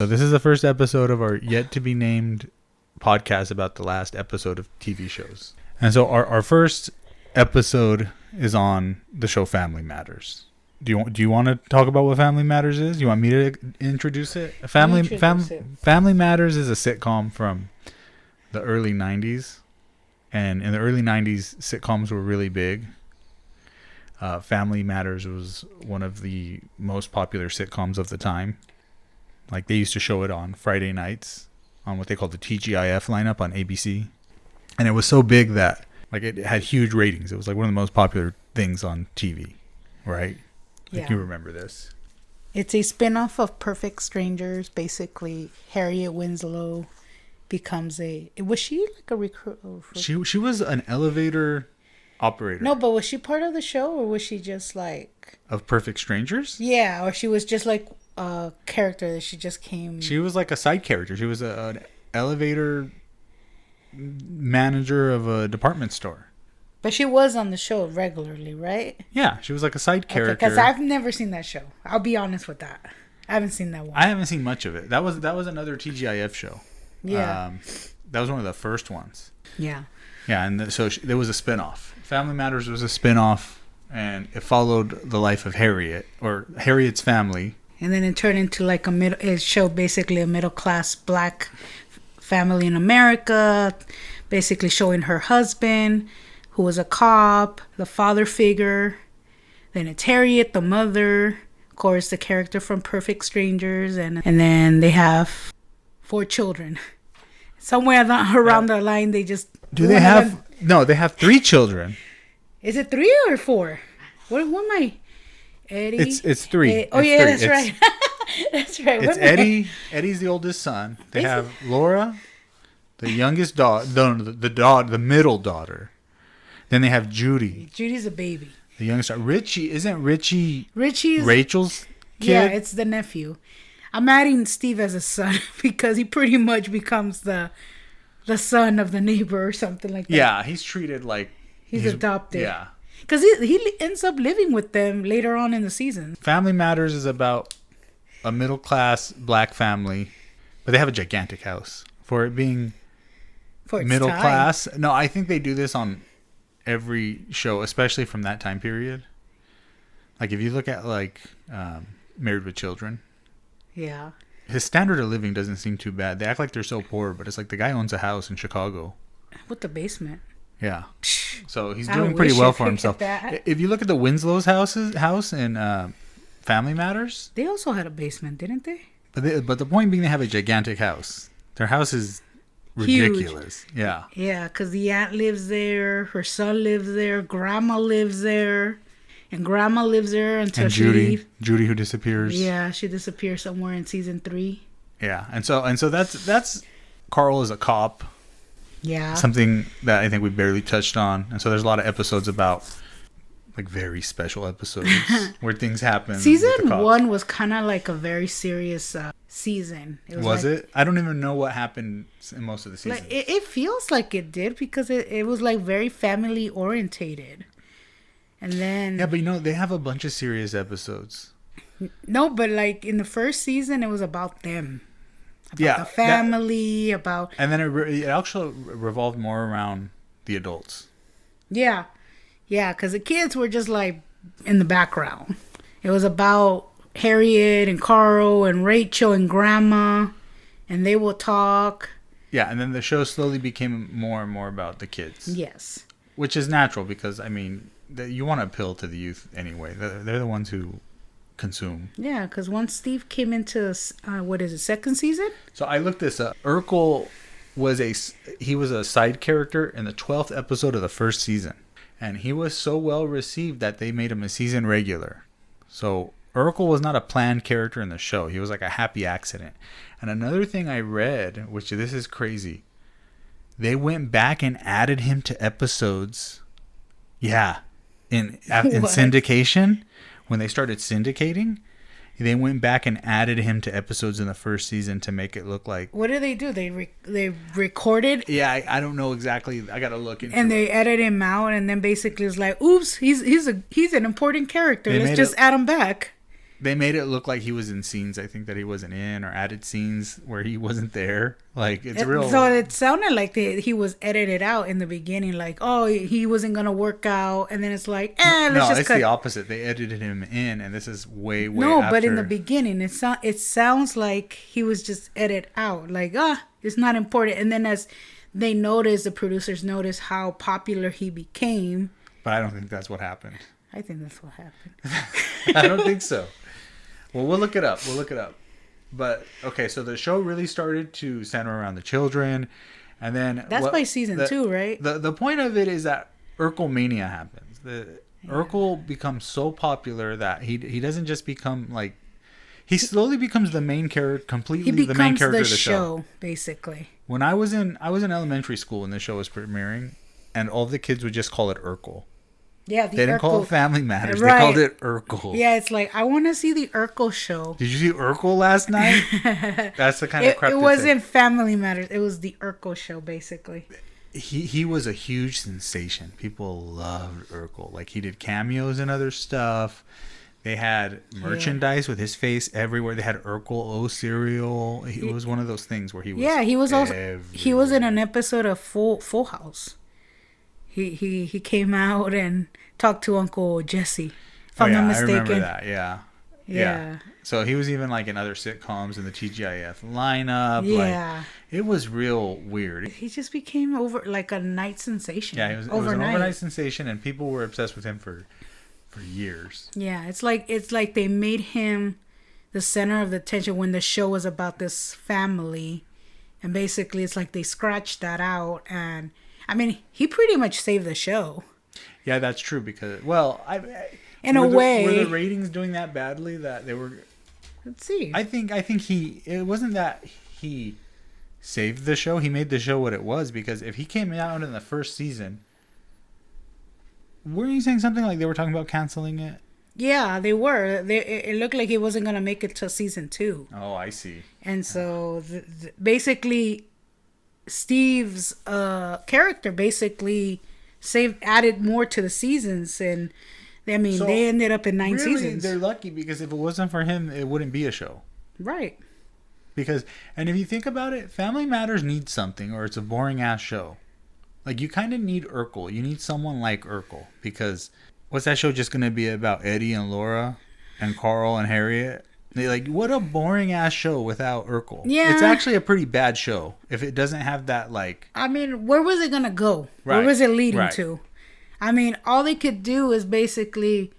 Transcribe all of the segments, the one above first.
So this is the first episode of our yet to be named podcast about the last episode of TV shows. And so our first episode is on the show Family Matters. Do you want to talk about what Family Matters is? You want me to introduce it? Family Matters is a sitcom from the early 90s. And in the early 90s, sitcoms were really big. Family Matters was one of the most popular sitcoms of the time. Like, they used to show it on Friday nights on what they call the TGIF lineup on ABC. And it was so big that, like, it had huge ratings. It was, like, one of the most popular things on TV, right? Yeah. Like, you remember this. It's a spin-off of Perfect Strangers. Basically, Harriet Winslow becomes was she like a recruit? She was an elevator operator. No, but was she part of the show, or was she just like... Of Perfect Strangers? Yeah, or she was just like a character that she just came... She was like a side character. She was an elevator manager of a department store. But she was on the show regularly, right? Yeah, she was like a side character. Because I've never seen that show. I'll be honest with that. I haven't seen that one. I haven't seen much of it. That was another TGIF show. Yeah. That was one of the first ones. Yeah. Yeah, and there was a spinoff. Family Matters was a spinoff, and it followed the life of Harriet, or Harriet's family. And then it turned into like it showed basically a middle-class black family in America, basically showing her husband, who was a cop, the father figure. Then it's Harriet, the mother, of course, the character from Perfect Strangers, and then they have 4 children. Somewhere around the line, they just... They have 3 children. Is it 3 or 4? What am I... Eddie? It's 3. That's right. That's right. It's Eddie. Eddie's the oldest son. They have Laura, the youngest daughter. The middle daughter. Then they have Judy. Judy's a baby. The youngest daughter. Richie's Rachel's kid? Yeah, it's the nephew. I'm adding Steve as a son because he pretty much becomes the son of the neighbor or something like that. Yeah, he's treated like he's adopted. Yeah. Because he ends up living with them later on in the season. Family Matters is about a middle-class black family, but they have a gigantic house. For it being middle class. No, I think they do this on every show, especially from that time period. Like, if you look at, like, Married with Children. Yeah. His standard of living doesn't seem too bad. They act like they're so poor, but it's like the guy owns a house in Chicago. With the basement. Yeah. So he's doing pretty well for himself. If you look at the Winslow's house in Family Matters. They also had a basement, didn't they? But the point being, they have a gigantic house. Their house is ridiculous. Huge. Yeah. Yeah, because the aunt lives there. Her son lives there. Grandma lives there. And Grandma lives there until she leaves. Judy, who disappears. Yeah, she disappears somewhere in season 3. Yeah, and so that's Carl is a cop. Yeah. Something that I think we barely touched on. And so there's a lot of episodes about, like, very special episodes where things happen. Season 1 was kind of like a very serious season. Was it? I don't even know what happened in most of the seasons. Like, it feels like it did because it was like very family orientated. And then... Yeah, but they have a bunch of serious episodes. No, but like in the first season, it was about them. About the family, about... And then it actually revolved more around the adults. Yeah. Yeah, because the kids were just like in the background. It was about Harriet and Carl and Rachel and Grandma, and they will talk. Yeah, and then the show slowly became more and more about the kids. Yes. Which is natural because, I mean, you want to appeal to the youth anyway. They're the ones who consume. Yeah, because once Steve came into, second season? So I looked this up. Urkel was a side character in the 12th episode of the first season. And he was so well received that they made him a season regular. So Urkel was not a planned character in the show. He was like a happy accident. And another thing I read, which this is crazy, they went back and added him to episodes. Yeah. In syndication. When they started syndicating, they went back and added him to episodes in the first season to make it look like... What did they do? They recorded? Yeah, I don't know exactly. I got to look into it. And they edited him out, and then basically it's like, oops, he's an important character. Let's just add him back. They made it look like he was in scenes I think that he wasn't in, or added scenes where he wasn't there. Like, it's real. So it sounded like he was edited out in the beginning, like, oh, he wasn't gonna work out, and then it's like, let's no, just it's cut. the opposite. They edited him in, and this is way No, after. but in the beginning, it sounds like he was just edited out, like, it's not important. And then as they noticed, the producers noticed how popular he became. But I don't think that's what happened. I think that's what happened. I don't think so. Well, we'll look it up. But, okay, so the show really started to center around the children. And then... That's by season 2, right? The point of it is that Urkel mania happens. Urkel becomes so popular that he doesn't just become, like... He slowly becomes the main character, completely the main character of the show. Basically. When I was in elementary school when the show was premiering, and all the kids would just call it Urkel. Yeah, they didn't call it Family Matters. Right. They called it Urkel. Yeah, it's like, I want to see the Urkel show. Did you see Urkel last night? That's the kind of crap. It wasn't Family Matters. It was the Urkel show, basically. He was a huge sensation. People loved Urkel. Like, he did cameos and other stuff. They had merchandise with his face everywhere. They had Urkel O cereal. It was one of those things where he was. Yeah, he was everywhere. also. He was in an episode of Full House. He came out and talked to Uncle Jesse, if I'm not mistaken. I remember that. Yeah. So he was even like in other sitcoms in the TGIF lineup. Yeah. Like, it was real weird. He just became like a night sensation. Yeah, it was an overnight sensation, and people were obsessed with him for years. Yeah, it's like they made him the center of the attention when the show was about this family, and basically it's like they scratched that out. And I mean, he pretty much saved the show. Yeah, that's true, because, well, in a way, were the ratings doing that badly that they were? Let's see. I think it wasn't that he saved the show. He made the show what it was, because if he came out in the first season, were you saying something like they were talking about canceling it? Yeah, they were. It looked like he wasn't gonna make it to season 2. Oh, I see. And so basically, Steve's character basically added more to the seasons, and they ended up in 9 seasons. They're lucky, because if it wasn't for him, it wouldn't be a show. Right. And if you think about it, Family Matters needs something, or it's a boring ass show. Like, you kind of need Urkel. You need someone like Urkel, because what's that show just going to be about? Eddie and Laura and Carl and Harriet? What a boring ass show without Urkel. Yeah. It's actually a pretty bad show if it doesn't have that, like... I mean, where was it going to go? Right. Where was it leading to? I mean, all they could do is basically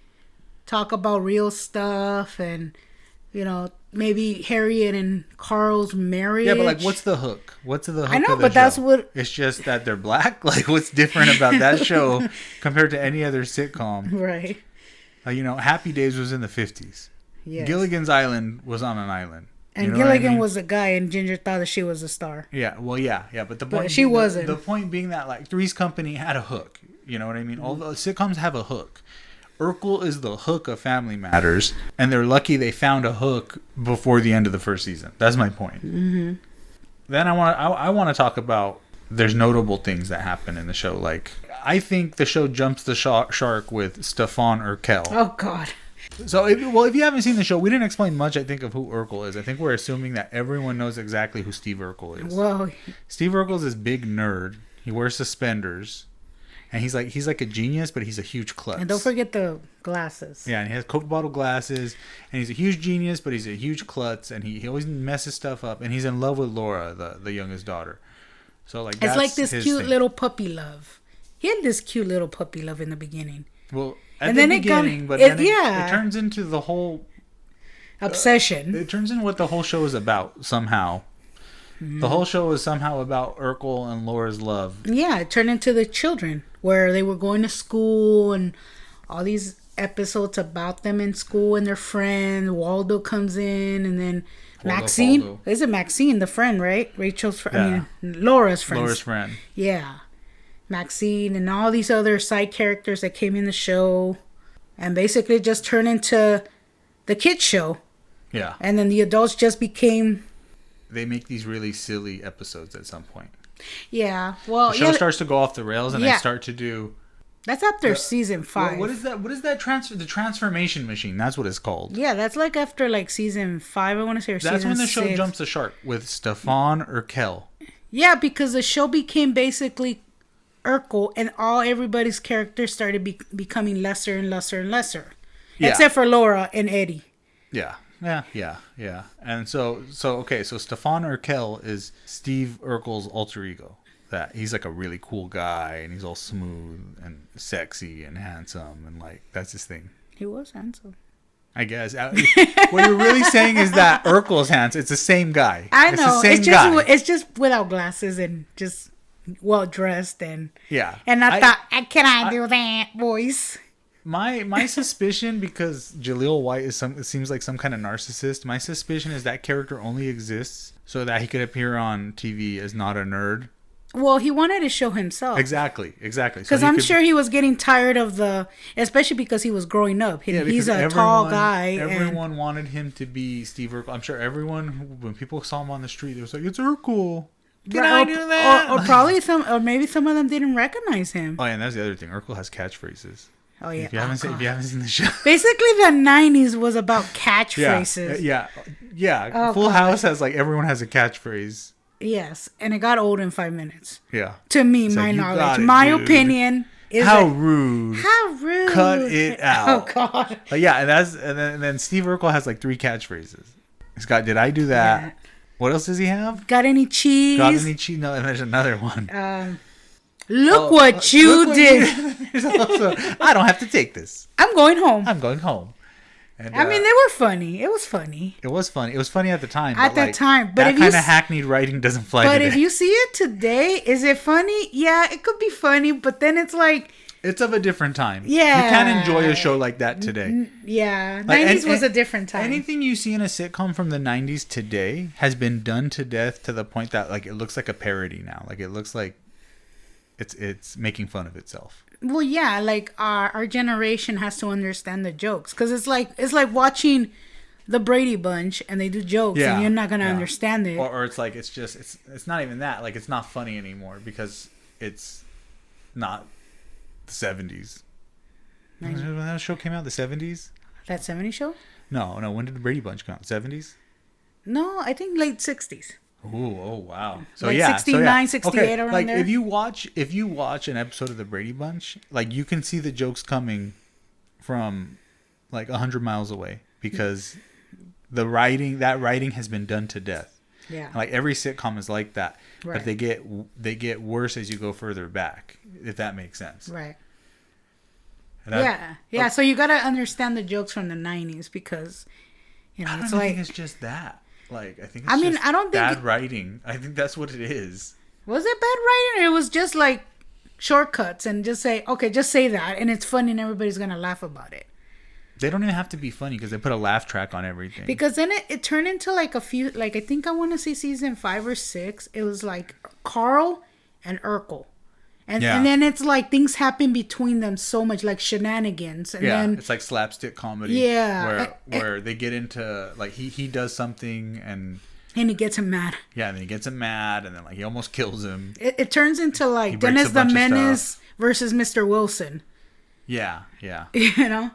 talk about real stuff and, maybe Harriet and Carl's marriage. Yeah, but, like, what's the hook? What's the hook? I know, of the but show? that's what... It's just that they're black? Like, what's different about that show compared to any other sitcom? Right. Happy Days was in the 50s. Yes. Gilligan's Island was on an island. And Gilligan was a guy, and Ginger thought that she was a star. Yeah, well, yeah. But the point she wasn't. The point being that, like, Three's Company had a hook. You know what I mean? All the sitcoms have a hook. Urkel is the hook of Family Matters, and they're lucky they found a hook before the end of the first season. That's my point. Mm-hmm. Then I want to talk about, there's notable things that happen in the show. Like, I think the show jumps the shark with Stefan Urkel. Oh, God. So, if you haven't seen the show, we didn't explain much, I think, of who Urkel is. I think we're assuming that everyone knows exactly who Steve Urkel is. Well, Steve Urkel's this big nerd. He wears suspenders. And he's like a genius, but he's a huge klutz. And don't forget the glasses. Yeah, and he has Coke bottle glasses. And he's a huge genius, but he's a huge klutz. And he always messes stuff up. And he's in love with Laura, the youngest daughter. So, like, it's like this cute little puppy love. He had this cute little puppy love in the beginning. Well, at the beginning, but then it turns into the whole... obsession. It turns into what the whole show is about, somehow. The whole show is somehow about Urkel and Laura's love. Yeah, it turned into the children, where they were going to school and all these episodes about them in school and their friends. Waldo comes in, and then Maxine. Waldo. Is it Maxine, the friend, right? Rachel's friend. Yeah. I mean, Laura's friend. Laura's friend. Yeah. Maxine and all these other side characters that came in the show, and basically just turned into the kids show. Yeah. And then the adults just became... They make these really silly episodes at some point. Yeah, well... The show starts to go off the rails, and they start to do That's after season 5. What is that? What is that transfer? The transformation machine. That's what it's called. Yeah, that's like after like season 5, I want to say, or That's season when the show 6. jumps the shark with Stefan Urkel. Yeah, because the show became basically Urkel, and everybody's characters started becoming lesser and lesser and lesser, except for Laura and Eddie. Yeah. And so Stefan Urkel is Steve Urkel's alter ego. That he's like a really cool guy, and he's all smooth and sexy and handsome, and like that's his thing. He was handsome, I guess. What you're really saying is that Urkel's handsome. It's the same guy. I know. It's the same guy. It's just without glasses and just well dressed and yeah. And I thought, can I do that voice? My suspicion, because Jaleel White it seems like some kind of narcissist. My suspicion is that character only exists so that he could appear on TV as not a nerd. Well, he wanted to show himself. Exactly. Because I'm sure he was getting tired of especially because he was growing up. He's a tall guy. Everyone wanted him to be Steve Urkel. I'm sure when people saw him on the street, they was like, "It's Urkel. Can I do that?" Or probably maybe some of them didn't recognize him. Oh, yeah, and that's the other thing. Urkel has catchphrases. Oh yeah. If you haven't seen the show, basically the '90s was about catchphrases. Yeah. Oh, Full House has everyone has a catchphrase. Yes, and it got old in 5 minutes. Yeah. To me, my knowledge, my opinion is how rude. How rude. Cut it out. Oh God. Yeah, and then Steve Urkel has 3 catchphrases. He's got, "Did I do that?" Yeah. What else does he have? Got any cheese? Got any cheese? No, and there's another one. Look what you did. There's also, "I don't have to take this. I'm going home." And, I mean, they were funny. It was funny. It was funny. It was funny at the time. But that kind of hackneyed writing doesn't fly today. But if you see it today, is it funny? Yeah, it could be funny. But then it's like... It's of a different time. Yeah. You can't enjoy a show like that today. Yeah. 90s was a different time. Anything you see in a sitcom from the 90s today has been done to death to the point that it looks like a parody now. It looks like it's making fun of itself. Well, yeah, our generation has to understand the jokes, because it's like watching the Brady Bunch and they do jokes and you're not gonna understand it. Or it's it's not even that. It's not funny anymore because it's not the 70s. When that show came out, the 70s. That 70s show? No. When did the Brady Bunch come out? 70s? No, I think late 60s. Oh wow! So 69, 68 around there. If you watch an episode of the Brady Bunch, you can see the jokes coming from 100 miles away, because that writing has been done to death. Yeah. Every sitcom is like that, right. But they get worse as you go further back, if that makes sense. Right. Yeah. So you gotta understand the jokes from the 90s, because I don't think it's just that. I think it's I don't think bad writing. I think that's what it is. Was it bad writing? Or it was just shortcuts and just say that and it's funny and everybody's gonna laugh about it. They don't even have to be funny because they put a laugh track on everything. Because then it turned into a few, I think I want to say season 5 or 6. It was Carl and Urkel. And then it's things happen between them so much, shenanigans. And then it's slapstick comedy. Yeah. Where they get into, he does something and he gets him mad. Yeah, and then he gets him mad, and then he almost kills him. It turns into Dennis the Menace versus Mr. Wilson. Yeah. And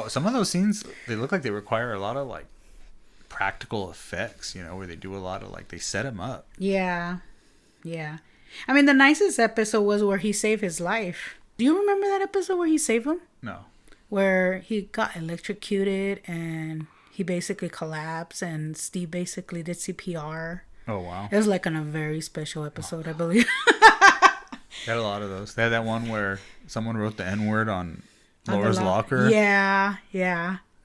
some of those scenes, they look like they require a lot of practical effects, where they do a lot of they set him up. Yeah. I mean, the nicest episode was where he saved his life. Do you remember that episode where he saved him? No. Where he got electrocuted and he basically collapsed and Steve basically did CPR. Oh, wow. It was on a very special episode, I believe. They had a lot of those. They had that one where someone wrote the N-word on Laura's locker. Yeah.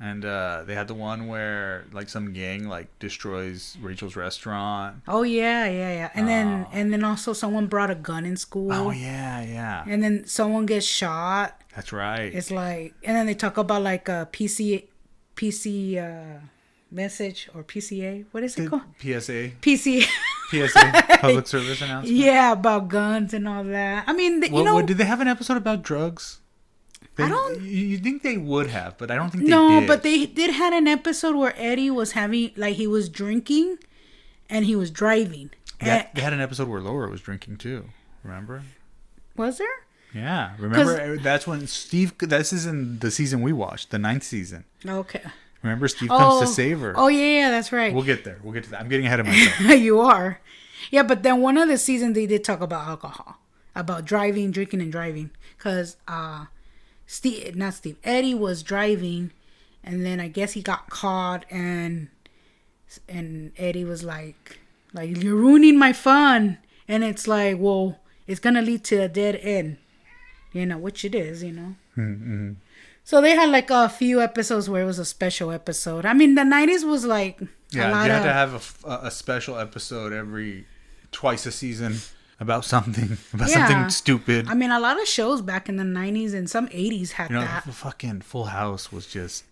And they had the one where some gang destroys Rachel's restaurant. Oh yeah. And then also someone brought a gun in school. Oh yeah. And then someone gets shot. That's right. It's and then they talk about a PC message or PCA. What is it called? PSA. PSA. Public service announcement. Yeah, about guns and all that. I mean, did they have an episode about drugs? You think they would have, but I don't think they did. No, but they did had an episode where Eddie was having, he was drinking and he was driving. They had an episode where Laura was drinking too. Remember? Was there? Yeah, remember that's when Steve. This is in the season we watched, the 9th season. Okay. Remember, Steve comes to save her. Oh yeah, that's right. We'll get there. We'll get to that. I'm getting ahead of myself. You are. Yeah, but then one of the seasons they did talk about alcohol, about driving, drinking, and driving, because Eddie was driving, and then I guess he got caught, and Eddie was like you're ruining my fun, and it's like, well, it's gonna lead to a dead end, which it is, Mm-hmm. So they had like a few episodes where it was a special episode. I mean, the 90s was like you had to have a special episode twice a season about something stupid. I mean, a lot of shows back in the 90s and some 80s had that. Fucking Full House was just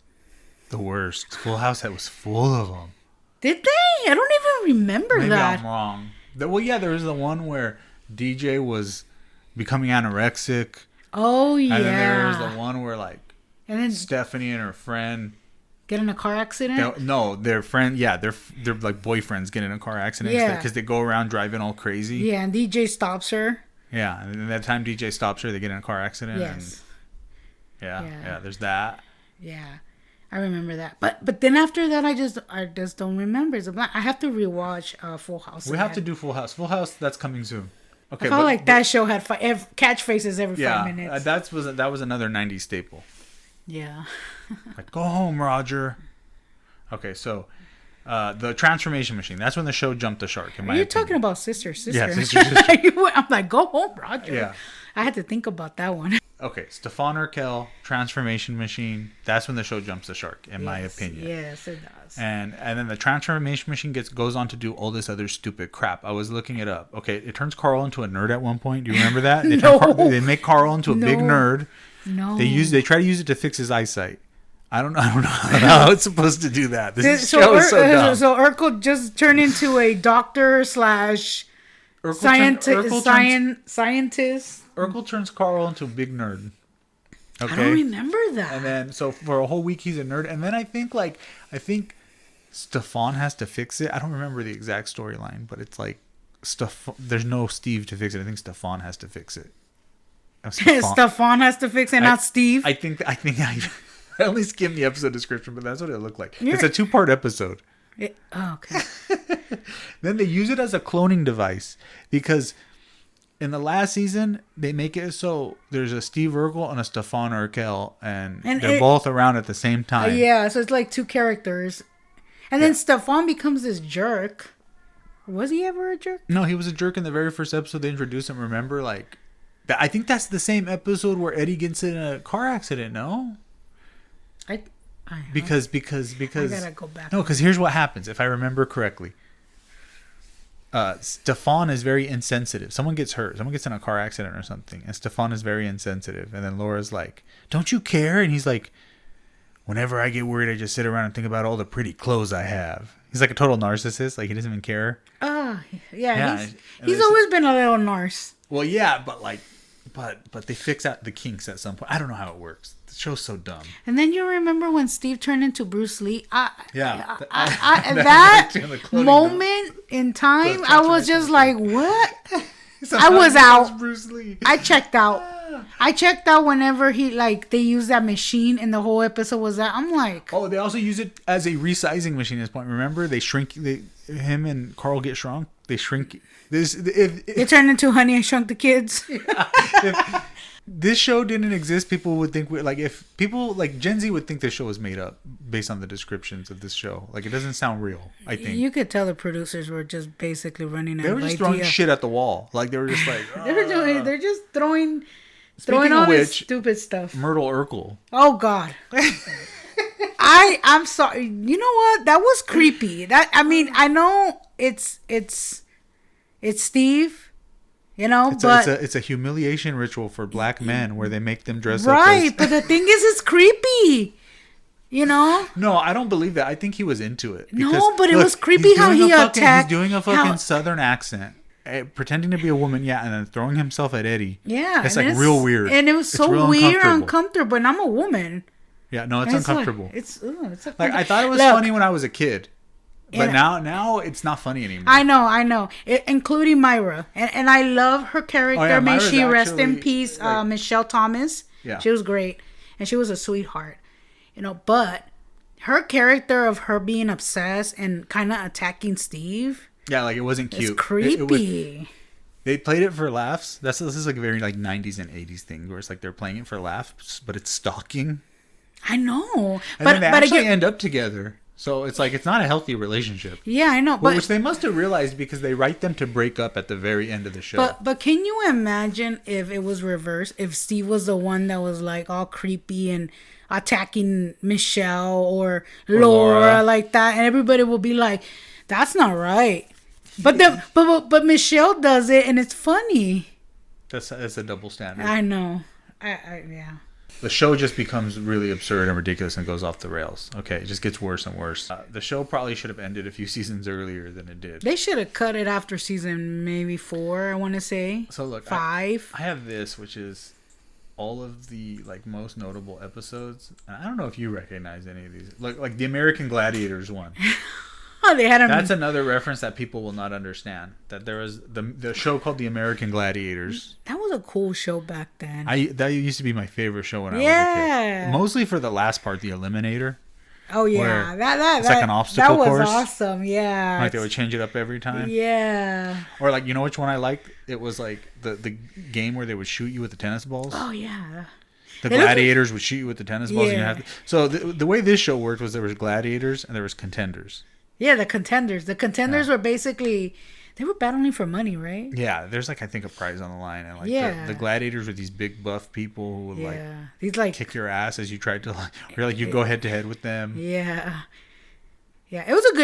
the worst. Full House was full of them. Did they? I don't even remember Maybe that. I'm wrong. Well, yeah, there was the one where DJ was becoming anorexic. Oh, yeah. And then there was the one where, like, and then Stephanie and her friend get in a car accident. Their friend, they're like boyfriends get in a car accident because they go around driving all crazy. Yeah, and DJ stops her. Yeah, and then that time DJ stops her, they get in a car accident. Yes. And there's that. Yeah, I remember that. But then after that, I just don't remember. I have to rewatch Full House. We have to do Full House. Full House, that's coming soon. Okay, I felt like that show had catchphrases every 5 minutes. That was another 90s staple. Yeah. Like, go home, Roger. Okay, so the transformation machine. That's when the show jumped the shark. Are you talking about Sister? Yeah, Sister. I'm like, go home, Roger. Yeah. I had to think about that one. Okay, Stefan Urkel, transformation machine. That's when the show jumps the shark, in my opinion. Yes, it does. And then the transformation machine goes on to do all this other stupid crap. I was looking it up. Okay, it turns Carl into a nerd at one point. Do you remember that? They make Carl into a big nerd. No. They try to use it to fix his eyesight. I don't know how it's supposed to do that. This show is so dumb. So Urkel just turned into a doctor / scientist. Urkel turns Carl into a big nerd. Okay. I don't remember that. And then so for a whole week he's a nerd, and then I think Stefan has to fix it. I don't remember the exact storyline, but it's like there's no Steve to fix it. I think Stefan has to fix it. Stefan has to fix it, not Steve. I think I only skimmed the episode description, but that's what it looked like. It's a 2-part episode. Okay. Then they use it as a cloning device because in the last season they make it so there's a Steve Urkel and a Stefan Urkel, and they're both around at the same time. Yeah, so it's like 2 characters, and then Stefan becomes this jerk. Was he ever a jerk? No, he was a jerk in the very first episode. They introduced him. Remember, like. I think that's the same episode where Eddie gets in a car accident, no? Because I gotta go back. No, because here's what happens, if I remember correctly. Stefan is very insensitive. Someone gets hurt. Someone gets in a car accident or something, and Stefan is very insensitive. And then Laura's like, "Don't you care?" And he's like, "Whenever I get worried, I just sit around and think about all the pretty clothes I have." He's like a total narcissist. Like, he doesn't even care. He's always been a little narc. Well, yeah, but like. But they fix out the kinks at some point. I don't know how it works. The show's so dumb. And then you remember when Steve turned into Bruce Lee? That moment in time, I was just like, what? I was out. Bruce Lee. I checked out. Whenever they use that machine and the whole episode was that. I'm like. Oh, they also use it as a resizing machine at this point. Remember? They shrink. Him and Carl get shrunk. They shrink. They turned into Honey, I Shrunk the Kids. If this show didn't exist, people would think if people like Gen Z would think this show was made up based on the descriptions of this show. Like, it doesn't sound real. I think you could tell the producers were just basically running out of ideas. They were just throwing shit at the wall. Like, they were just like they're just throwing all this stupid stuff. Myrtle Urkel. Oh God. I'm sorry. You know what? That was creepy. I know it's Steve, but it's a humiliation ritual for black men where they make them dress right. But the thing is, it's creepy. No, I don't believe that. I think he was into it. It was creepy how he attacked. He's doing a fucking Southern accent, pretending to be a woman, and then throwing himself at Eddie. Yeah, it's like real weird, and it was so weird, uncomfortable. And I'm a woman. Yeah, no, it's uncomfortable. It's like I thought it was funny when I was a kid. But now it's not funny anymore. I know, including Myra, and I love her character. Oh, yeah, May Myra's she rest in actually, peace. like- Michelle Thomas. Yeah. She was great, and she was a sweetheart. But her character of her being obsessed and kind of attacking Steve. Yeah, like it wasn't cute. It's creepy. They played it for laughs. This is like a very like 90s and 80s thing where it's like they're playing it for laughs, but it's stalking. I know, And then they actually end up together. So it's like it's not a healthy relationship. Yeah, I know, but Which they must have realized because they write them to break up at the very end of the show. but can you imagine if it was reversed? If Steve was the one that was like all creepy and attacking Michelle or Laura like that, and everybody will be like, "That's not right." But but Michelle does it, and it's funny. That's a double standard. I know. Yeah. The show just becomes really absurd and ridiculous and goes off the rails. Okay, it just gets worse and worse. The show probably should have ended a few seasons earlier than it did. They should have cut it after season maybe 4, I want to say. So look, 5. I have this, which is all of the like most notable episodes. And I don't know if you recognize any of these. Like the American Gladiators one. They had a That's another reference that people will not understand. That there was the show called The American Gladiators. That was a cool show back then. That used to be my favorite show when I was a kid. Mostly for the last part, the Eliminator. Oh yeah, it's like an obstacle course. That was awesome. Yeah, like they would change it up every time. Yeah. Or like, you know which one I liked? It was like the game where they would shoot you with the tennis balls. Oh yeah. The gladiators would shoot you with the tennis balls. Yeah. And so the way this show worked was there was gladiators and there was contenders. Yeah, the contenders. The contenders were basically, they were battling for money, right? Yeah, there's like I think a prize on the line, and like the gladiators were these big buff people who would like kick your ass as you tried to you go head to head with them. Yeah, it was a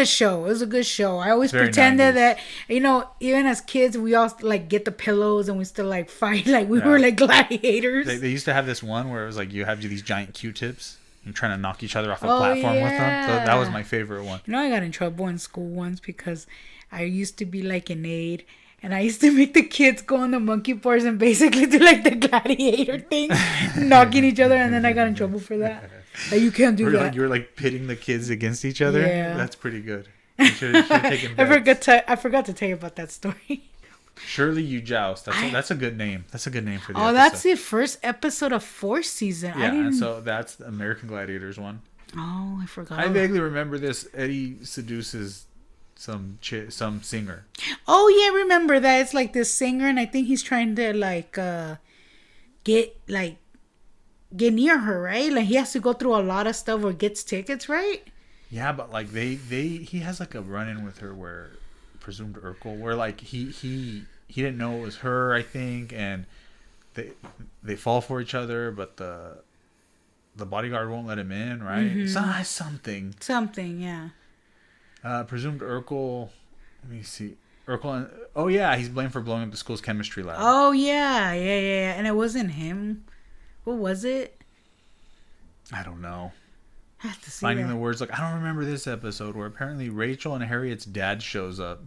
good show. I always pretended that even as kids we all like get the pillows and we still like fight like we were like gladiators. They used to have this one where it was like you have these giant Q-tips. You're trying to knock each other off a platform with them. So that was my favorite one. I got in trouble in school once because I used to be like an aide. And I used to make the kids go on the monkey bars and basically do like the gladiator thing. Knocking each other. And then I got in trouble for that. Like, you can't do that. You were like pitting the kids against each other? Yeah. That's pretty good. You should have taken I forgot to tell you about that story. Surely You Joust. That's a good name. That's a good name for the episode. That's the first episode of 4th season. Yeah, and so that's the American Gladiators one. Oh, I forgot. I vaguely remember this. Eddie seduces some singer. Oh yeah, I remember that. It's like this singer, and I think he's trying to get near her, right? Like he has to go through a lot of stuff or gets tickets, right? Yeah, but like he has like a run-in with her where presumed Urkel, where like he didn't know it was her, I think, and they fall for each other, but the bodyguard won't let him in, right? Mm-hmm. Something, yeah. Presumed Urkel. Let me see. Urkel. He's blamed for blowing up the school's chemistry lab. Oh yeah, and it wasn't him. What was it? I don't know. I have to see Finding that. the words. Like I don't remember this episode where apparently Rachel and Harriet's dad shows up.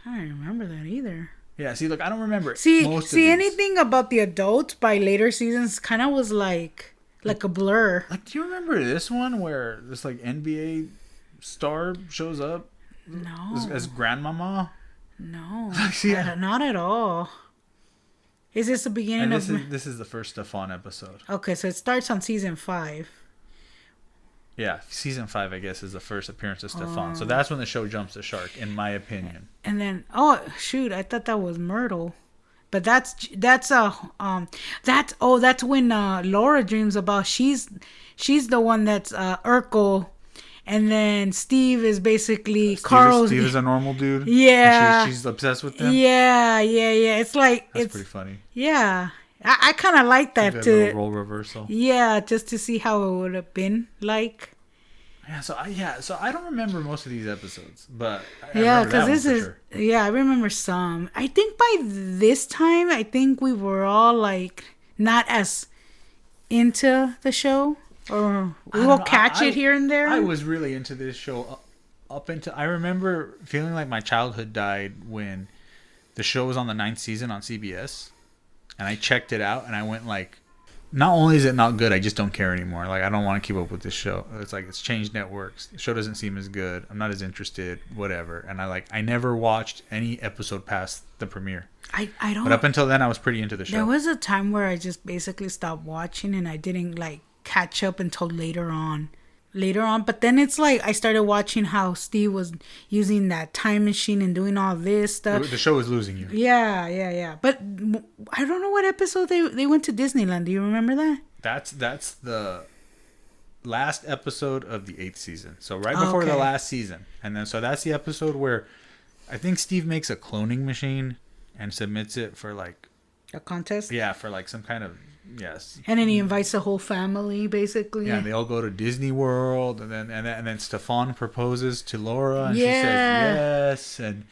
I don't remember that either. Yeah, see, look, I don't remember. See, anything about the adults by later seasons kind of was like a blur. Like, do you remember this one where this like NBA star shows up? No. As grandmama? No. See, not at all. Is this the beginning of... This is the first Stefan episode. Okay, so it starts on season 5. Yeah, season 5, I guess, is the first appearance of Stefan. So that's when the show jumps the shark, in my opinion. And then, I thought that was Myrtle. But that's when Laura dreams about she's the one that's Urkel, and then Steve is basically Carl. Steve is a normal dude. Yeah, and she's obsessed with him. Yeah. It's like that's pretty funny. Yeah, I kind of like that too. Role reversal. Yeah, just to see how it would have been like. Yeah, so I don't remember most of these episodes, but because I remember some. I think by this time, we were all like not as into the show, or we will catch it here and there. I was really into this show I remember feeling like my childhood died when the show was on the 9th season on CBS, and I checked it out, and I went like not only is it not good, I just don't care anymore. Like, I don't want to keep up with this show. It's like, it's changed networks. The show doesn't seem as good. I'm not as interested, whatever. And I never watched any episode past the premiere. I don't. But up until then, I was pretty into the show. There was a time where I just basically stopped watching and I didn't like catch up until later on. But then it's like I started watching how Steve was using that time machine and doing all this stuff. The show was losing you. Yeah. But I don't know what episode they went to Disneyland. Do you remember that? That's the last episode of the 8th season. So right before the last season. And then so that's the episode where I think Steve makes a cloning machine and submits it for like a contest. Yeah, for like some kind of yes. And then he invites the whole family basically. Yeah, and they all go to Disney World, and then Stefan proposes to Laura, and she says yes, and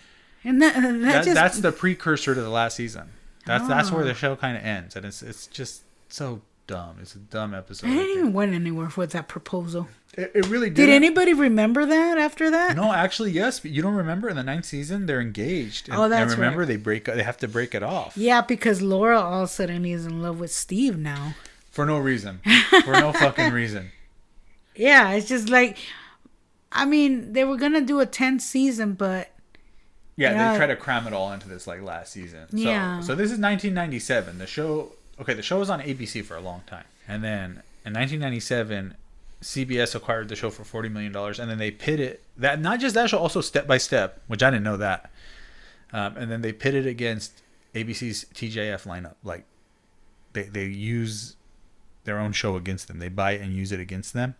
that's the precursor to the last season. That's where the show kind of ends, and it's just so dumb. It's a dumb episode. I didn't even went anywhere with that proposal. It really did. Did anybody remember that after that? No, actually, yes. But you don't remember in the 9th season they're engaged. And, that's and remember right. They have to break it off. Yeah, because Laura all of a sudden is in love with Steve now. For no reason. For no fucking reason. Yeah, it's just like, I mean, they were gonna do a 10th season, but yeah, they try to cram it all into this like last season. So this is 1997. The show was on ABC for a long time, and then in 1997. CBS acquired the show for $40 million, and then they pit it. That not just that show, also Step by Step, which I didn't know that. And then they pit it against ABC's TGIF lineup. Like they use their own show against them. They buy it and use it against them,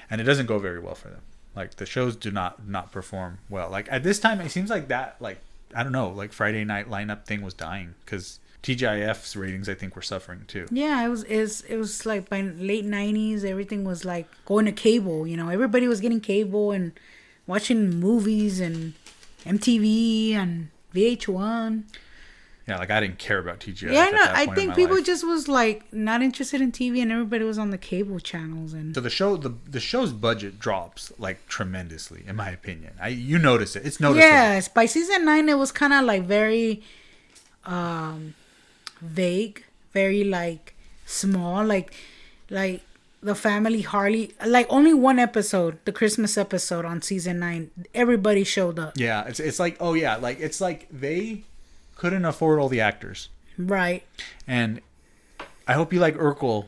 and it doesn't go very well for them. Like the shows do not perform well. Like at this time, it seems like that. Like I don't know, like Friday night lineup thing was dying because TGIF's ratings, I think, were suffering too. Yeah, it was like by late 90s, everything was like going to cable. You know, everybody was getting cable and watching movies and MTV and VH1. Yeah, like I didn't care about TGIF. Yeah, no, I think people just was like not interested in TV, and everybody was on the cable channels. And so the show's budget drops like tremendously, in my opinion. You notice it. It's noticeable. Yes, by season 9, it was kind of like very vague, very like small, like the family hardly, like only one episode, the Christmas episode on season 9, everybody showed up. Yeah, it's like, oh yeah, like it's like they couldn't afford all the actors, right? And I hope you like Urkel,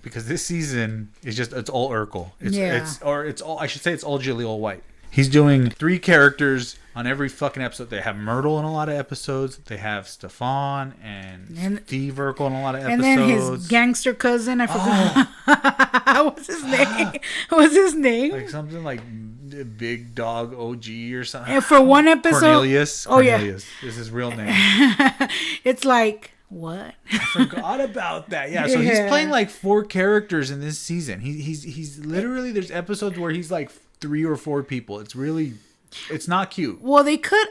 because this season is just, it's all Urkel. It's all, I should say it's all Jaleel White. He's doing 3 characters on every fucking episode. They have Myrtle in a lot of episodes. They have Stefan and Steve Urkel in a lot of episodes. And then his gangster cousin, I forgot. What's his name? What's his name? Like something like Big Dog OG or something. And for one episode, Cornelius. Oh yeah, is his real name. It's like, what? I forgot about that. Yeah, so he's playing like 4 characters in this season. He's literally, there's episodes where he's like 3 or 4 people. It's not cute. Well, they cut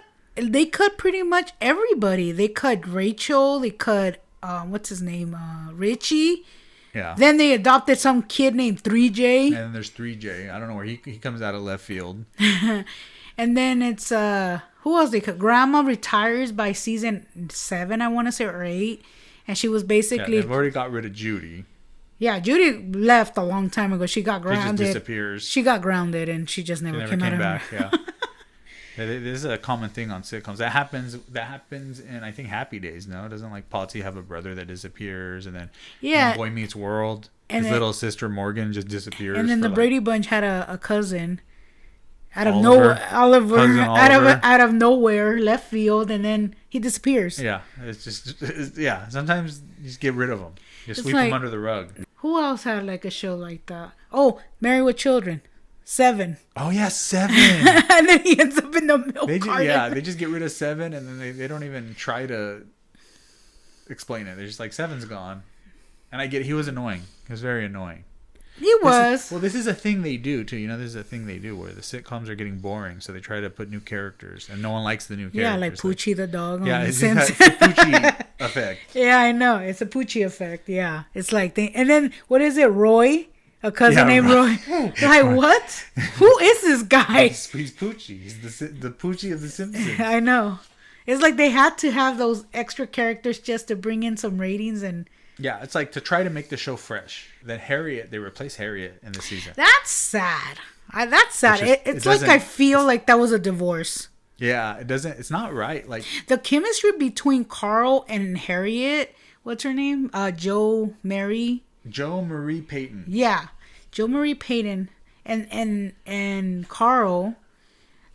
pretty much everybody. They cut Rachel. They cut what's his name, Richie. Yeah. Then they adopted some kid named 3J. And then there's 3J. I don't know where he comes out of left field. And then it's who else they cut? Grandma retires by season 7, I want to say, or 8, and she was basically. Yeah, they've already got rid of Judy. Yeah, Judy left a long time ago. She got grounded. She just disappears. She got grounded, and she just never came back. Yeah. This is a common thing on sitcoms. That happens in, I think, Happy Days. No, doesn't like Patsy have a brother that disappears, and then Boy Meets World, his little sister Morgan just disappears. And then the Brady Bunch had a cousin out of nowhere, Oliver. Out of nowhere, left field, and then he disappears. Yeah, it's just sometimes you just get rid of them. You sweep them under the rug. Who else had like a show like that? Oh, Married with Children. 7. Oh yeah, 7. And then he ends up in the milk carton. Yeah, they just get rid of 7, and then they don't even try to explain it. They're just like, 7's gone. And I get it, he was annoying. He was very annoying. He was. This is a thing they do too. You know, this is a thing they do where the sitcoms are getting boring, so they try to put new characters, and no one likes the new characters. Yeah, like Poochie the dog. Yeah, it's the Poochie effect. Yeah, I know. It's a Poochie effect. Yeah, it's like and then what is it? Roy, a cousin named Roy. Like what? Who is this guy? He's Poochie. He's the Poochie of the Simpsons. I know. It's like they had to have those extra characters just to bring in some ratings and Yeah, it's like to try to make the show fresh. Then Harriet, they replace Harriet in the season. That's sad. That's sad. Which is- It's it like I doesn't- feel like that was a divorce. Yeah, it doesn't. It's not right. Like The chemistry between Carl and Harriet, what's her name? Joe Mary. Joe Marie Payton. Yeah, Joe Marie Payton and Carl.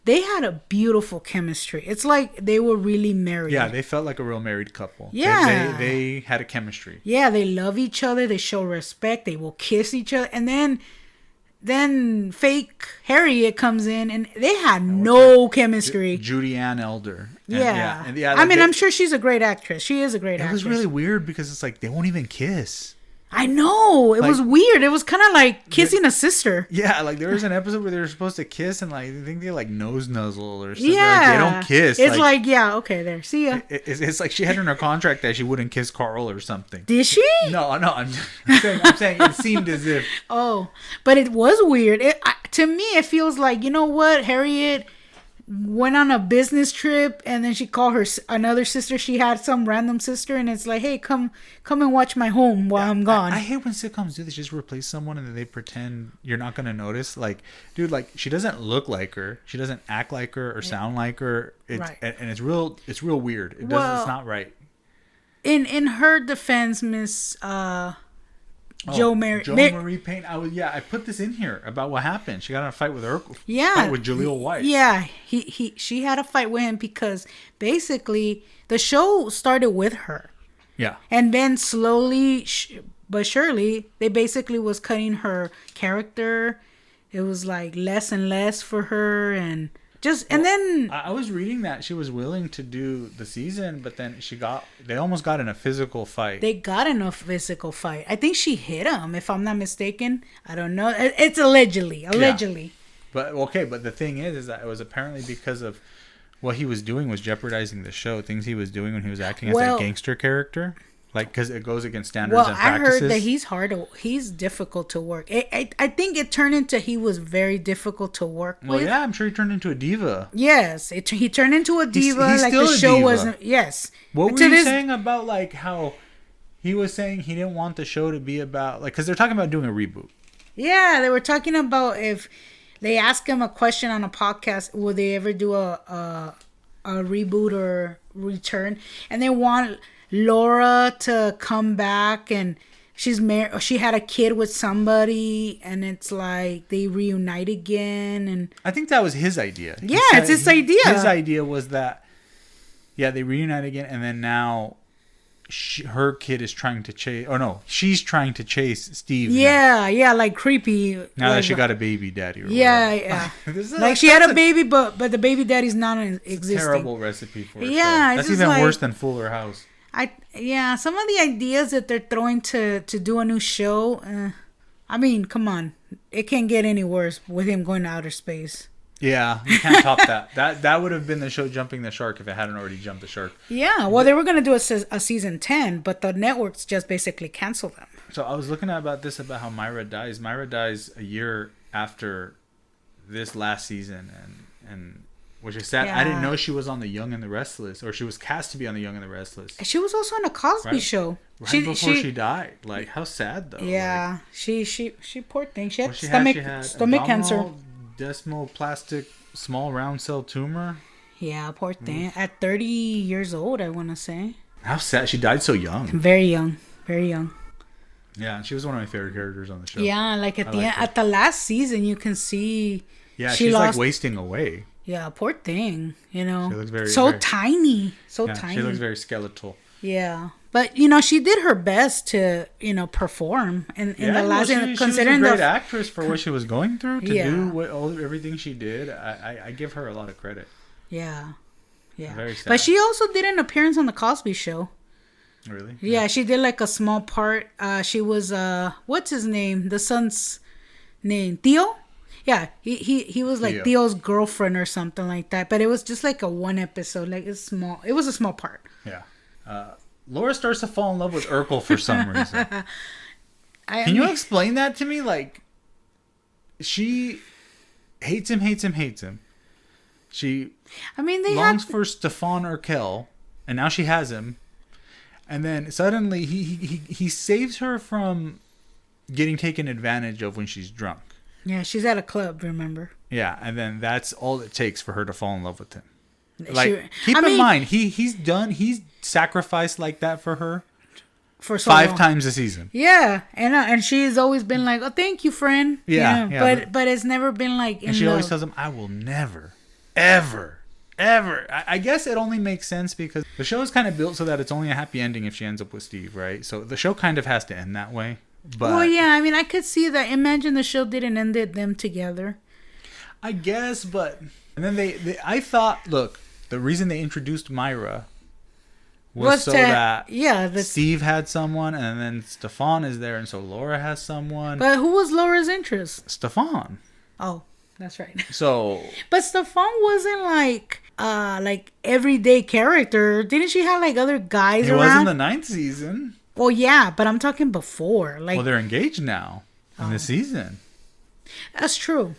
They had a beautiful chemistry. It's like they were really married. Yeah, they felt like a real married couple. Yeah. They had a chemistry. Yeah, they love each other. They show respect. They will kiss each other. And then fake Harriet comes in, and they had no chemistry. Judy Ann Elder. And, Yeah. and yeah, I mean, they- I'm sure she's a great actress. She is a great It actress. was really weird because it's like they won't even kiss. I know. It was Like- weird. It was kind of like kissing a sister. Yeah, like there was an episode where they were supposed to kiss and like I think they like nose nuzzle or something. Yeah. Like, they don't kiss. It's like, yeah, okay, there. See ya. It's like she had in her contract that she wouldn't kiss Carl or something. Did she? No, I'm saying it seemed as if Oh, but it was weird. To me, it feels like, you know what? Harriet went on a business trip, and then she called her another sister. She had some random sister, and it's like, hey, come and watch my home while I'm gone. I hate when sitcoms do this. Just replace someone and then they pretend you're not gonna notice. Like, dude, like she doesn't look like her. She doesn't act like her or sound like her. It's, Right. and it's real. It's real weird. It doesn't. Well, It's not right. In her defense, Miss Joe Mary. Joe Marie Payne. I put this in here about what happened. She got in a fight with Urkel. Yeah, Fight with Jaleel White. Yeah, she had a fight with him because basically the show started with her, Yeah. and then slowly but surely they basically was cutting her character. It was like less and less for her, and then I was reading that she was willing to do the season, but then they almost got in a physical fight. they got in a physical fight. I think she hit him, if I'm not mistaken. I don't know. It's allegedly. But the thing is that it was apparently because of what he was doing was jeopardizing the show. Things he was doing when he was acting as Well- a gangster character, like because it goes against standards Well, and I practices. heard that he's difficult to work. I think it turned into he was very difficult to work Well, with. yeah, I'm sure he turned into a diva. Yes, he turned into a diva. he's like still the a show diva. wasn't. Yes. What were To you this- saying about like how he was saying he didn't want the show to be about like because they're talking about doing a reboot. Yeah, they were talking about if they ask him a question on a podcast, will they ever do a reboot or return? And they want Laura to come back, and she's married. She had a kid with somebody, and it's like they reunite again. And I think that was his idea. He Yeah, said it's his idea. His idea was that, yeah, they reunite again, and then now her kid is trying to chase. Oh no, she's trying to chase Steve. yeah, like creepy. Now like, that she got a baby daddy. Or yeah, whatever. yeah. This is Like she had that's a baby, but the baby daddy's not existing. terrible recipe for a Yeah, show. it's That's just even like- worse than Fuller House. Some of the ideas that they're throwing to do a new show. I mean, come on, it can't get any worse with him going to outer space. Yeah, you can't top that. That would have been the show jumping the shark if it hadn't already jumped the shark. Yeah, well, they were gonna do a season 10, but the networks just basically canceled them. So I was looking at about how Myra dies. Myra dies a year after this last season, and which is sad. I didn't Yeah. know she was on The Young and the Restless, or she was cast to be on The Young and the Restless She was also on a Cosby Right. show. right before she died. Like how sad though. Yeah, she poor thing. She had Like, stomach cancer. abdominal desmoplastic small round cell tumor. Yeah, poor thing. At 30 years old, I want to say. How sad. She died so young. Very young, very young. Yeah, she was one of my favorite characters on the show. Yeah, like at I the liked end, her. at the last season, you can see. Yeah, she she's lost. like wasting away. Yeah, poor thing. You know, She looks very- so very- tiny, so Yeah, tiny. she looks very skeletal. Yeah, but she did her best to perform in the last. she was Considering a great the actress for what she was going through to Yeah. do everything she did. I give her a lot of credit. yeah. Very sad. But she also did an appearance on the Cosby Show. Really? Yeah, she did like a small part. She was what's his name? The son's name, Theo. Yeah, he was like Theo. Theo's girlfriend or something like that. But it was just like a one episode. Like it's small. It was a small part. Yeah. Laura starts to fall in love with Urkel for some reason. I Can you mean, explain that to me? Like, she hates him. She I mean, they longs had. for Stefan Urkel, and now she has him. And then suddenly he saves her from getting taken advantage of when she's drunk. Yeah, she's at a club, remember? Yeah, and then that's all it takes for her to fall in love with him. She, Keep in mind, he's sacrificed like that for her for so 5 long. times a season. Yeah, and she's always been like, "Oh, thank you, friend." Yeah, but it's never been like. And she always tells him, "I will never, ever." I guess it only makes sense because the show is kind of built so that it's only a happy ending if she ends up with Steve, right? So the show kind of has to end that way. But well, yeah, I mean, I could see that. Imagine the show didn't end them together. I guess, but and then I thought, look, the reason they introduced Myra was so that Steve had someone, and then Stefan is there, and so Laura has someone. But who was Laura's interest? Stefan. Oh, that's right. So, but Stefan wasn't like everyday character. Didn't she have like other guys around? He was in the 9th season. Well, yeah, but I'm talking before. Like, well, they're engaged now in the season. That's true.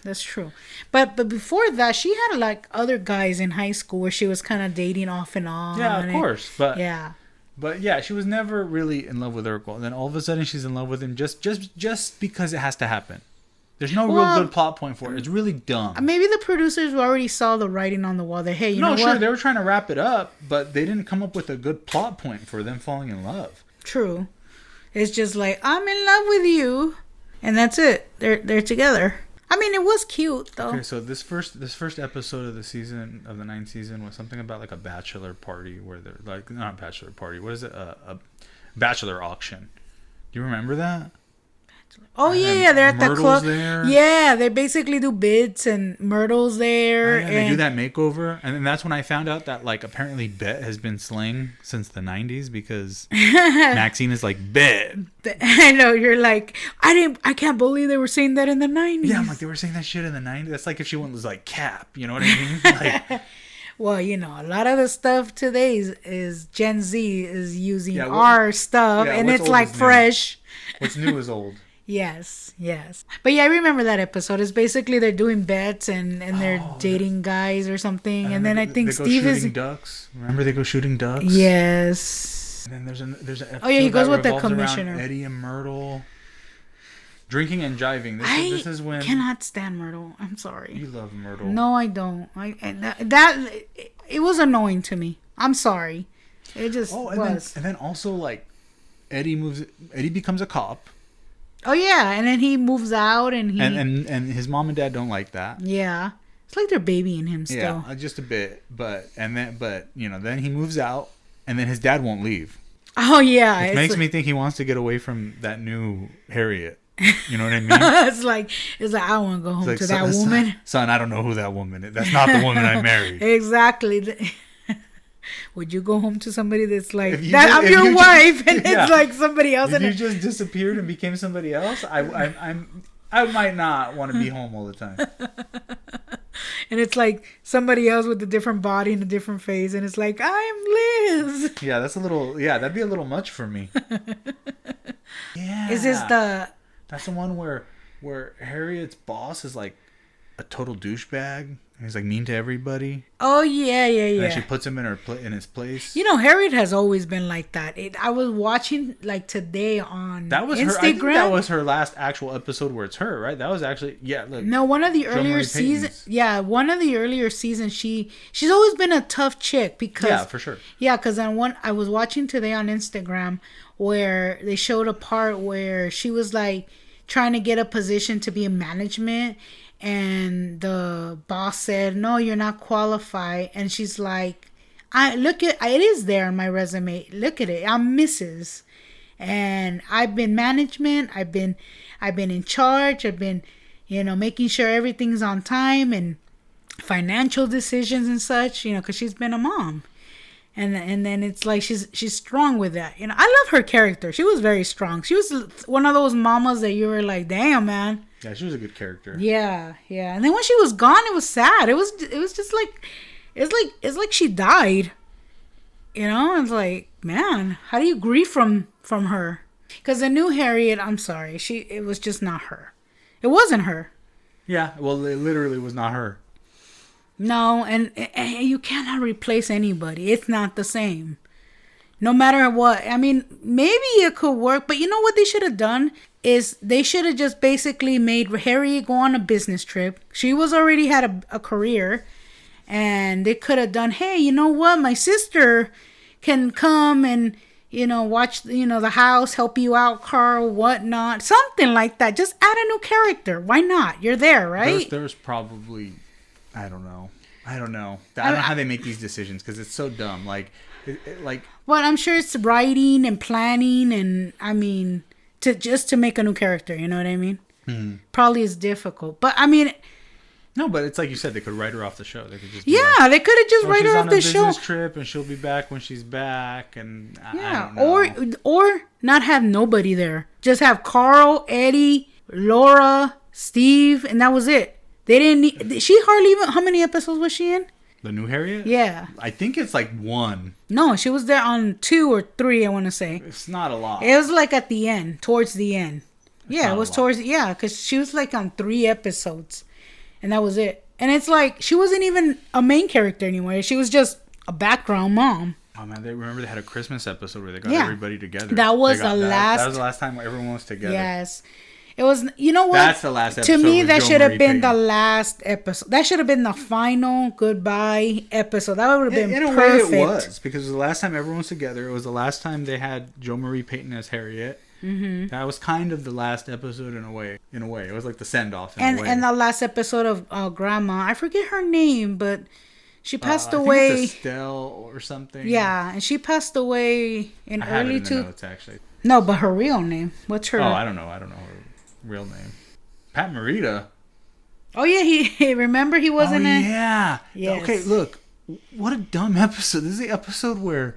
But before that, she had like other guys in high school where she was kind of dating off and on. Yeah, of course. But yeah. But yeah, she was never really in love with Urkel. And then all of a sudden she's in love with him just because it has to happen. There's no real good plot point for it. It's really dumb. Maybe the producers already saw the writing on the wall that, hey, you know what? No, sure, they were trying to wrap it up, but they didn't come up with a good plot point for them falling in love. True. It's just like, I'm in love with you. And that's it. They're together. I mean, it was cute, though. Okay, so this first episode of the season, of the 9th season, was something about like a bachelor party where they're like, not a bachelor party, what is it? A bachelor auction. Do you remember that? Oh, yeah, they're at the club. There. Yeah, they basically do bids and Myrtle's there. And they do that makeover. And then that's when I found out that, like, apparently Bet has been slaying since the 90s because Maxine is like, Bet. I know, you're like, I can't believe they were saying that in the 90s. Yeah, I'm like, they were saying that shit in the 90s. That's like if she was like, Cap, you know what I mean? Like, well, you know, a lot of the stuff today is Gen Z is using our stuff, and it's like fresh. What's new is old. Yes. But yeah, I remember that episode. It's basically they're doing bets and they're dating guys or something. And then I think Steve is... ducks. Remember they go shooting ducks? Yes. And then there's an episode he goes with the revolves commissioner. around Eddie and Myrtle. Drinking and jiving. This is when... I cannot stand Myrtle. I'm sorry. You love Myrtle. No, I don't. It was annoying to me. I'm sorry. It just was. And then also, like, Eddie becomes a cop. Oh yeah, and then he moves out, and his mom and dad don't like that. Yeah, it's like they're babying him still. Yeah, just a bit, but you know, then he moves out, and then his dad won't leave. Oh yeah, it makes me think he wants to get away from that new Harriet. You know what I mean? it's like I want to go home to that woman. Son, I don't know who that woman is. That's not the woman I married. Exactly. Would you go home to somebody that's like I'm your wife and it's like somebody else? If you just disappeared and became somebody else, I might not want to be home all the time. And it's like somebody else with a different body and a different face, and it's like I'm Liz. Yeah, that'd be a little much for me. Yeah. Is this That's the one where Harriet's boss is like a total douchebag. He's like mean to everybody. Oh yeah. And she puts him in his place. You know, Harriet has always been like that. I was watching like today on Instagram. I think that was her last actual episode where it's her, right? That was actually look. No, one of the earlier seasons. Yeah, one of the earlier seasons. She's always been a tough chick because for sure. Yeah, because I was watching today on Instagram where they showed a part where she was like trying to get a position to be in management. And the boss said, no, you're not qualified. And she's like, it is there on my resume. Look at it. I'm Mrs. And I've been management. I've been in charge. I've been, making sure everything's on time and financial decisions and such, because she's been a mom. And then it's like she's strong with that. I love her character. She was very strong. She was one of those mamas that you were like, damn, man. Yeah, she was a good character. Yeah. And then when she was gone, it was sad. It was just like it's like she died. It's like, man, how do you grieve from her? Because the new Harriet, I'm sorry, it was just not her. It wasn't her. Yeah, well, it literally was not her. No, and you cannot replace anybody. It's not the same. No matter what. I mean, maybe it could work, but you know what they should have done? Is they should have just basically made Harriet go on a business trip. She was already had a career, and they could have done, hey, you know what? My sister can come and, you know, watch, you know, the house, help you out, Carl, whatnot. Something like that. Just add a new character. Why not? You're there, right? There's probably, I don't know. I don't know how they make these decisions because it's so dumb. Like. Well, I'm sure it's writing and planning, and I mean, to make a new character. You know what I mean? Mm-hmm. Probably is difficult, but I mean, no. But it's like you said, they could write her off the show. They could just they could have just write her off the show. She's on a business trip, and she'll be back when she's back, and I don't know. or not have nobody there. Just have Carl, Eddie, Laura, Steve, and that was it. They didn't need. She hardly even. How many episodes was she in? The new Harriet? Yeah. I think it's like 1. No, she was there on 2 or 3, I want to say. It's not a lot. It was like at the end, towards the end. Yeah, it was towards, because she was like on 3 episodes. And that was it. And it's like, she wasn't even a main character anymore. She was just a background mom. Oh man, remember they had a Christmas episode where they got everybody together. That was the last. That was the last time everyone was together. Yes. It was, you know what? That's the last episode. To me, that should have been the last episode. That should have been the final goodbye episode. That would have been perfect. In a way, it was because it was the last time everyone was together. It was the last time they had Jo Marie Payton as Harriet. Mm-hmm. That was kind of the last episode in a way. In a way, it was like the send off. And the last episode of Grandma. I forget her name, but she passed away. I think it's Estelle or something. Yeah, and she passed away in early notes, actually. No, but her real name. What's her? Oh, I don't know her real name. Pat Morita. Oh yeah, he remember he wasn't in. Yeah. Yes. Okay, look, what a dumb episode. This is the episode where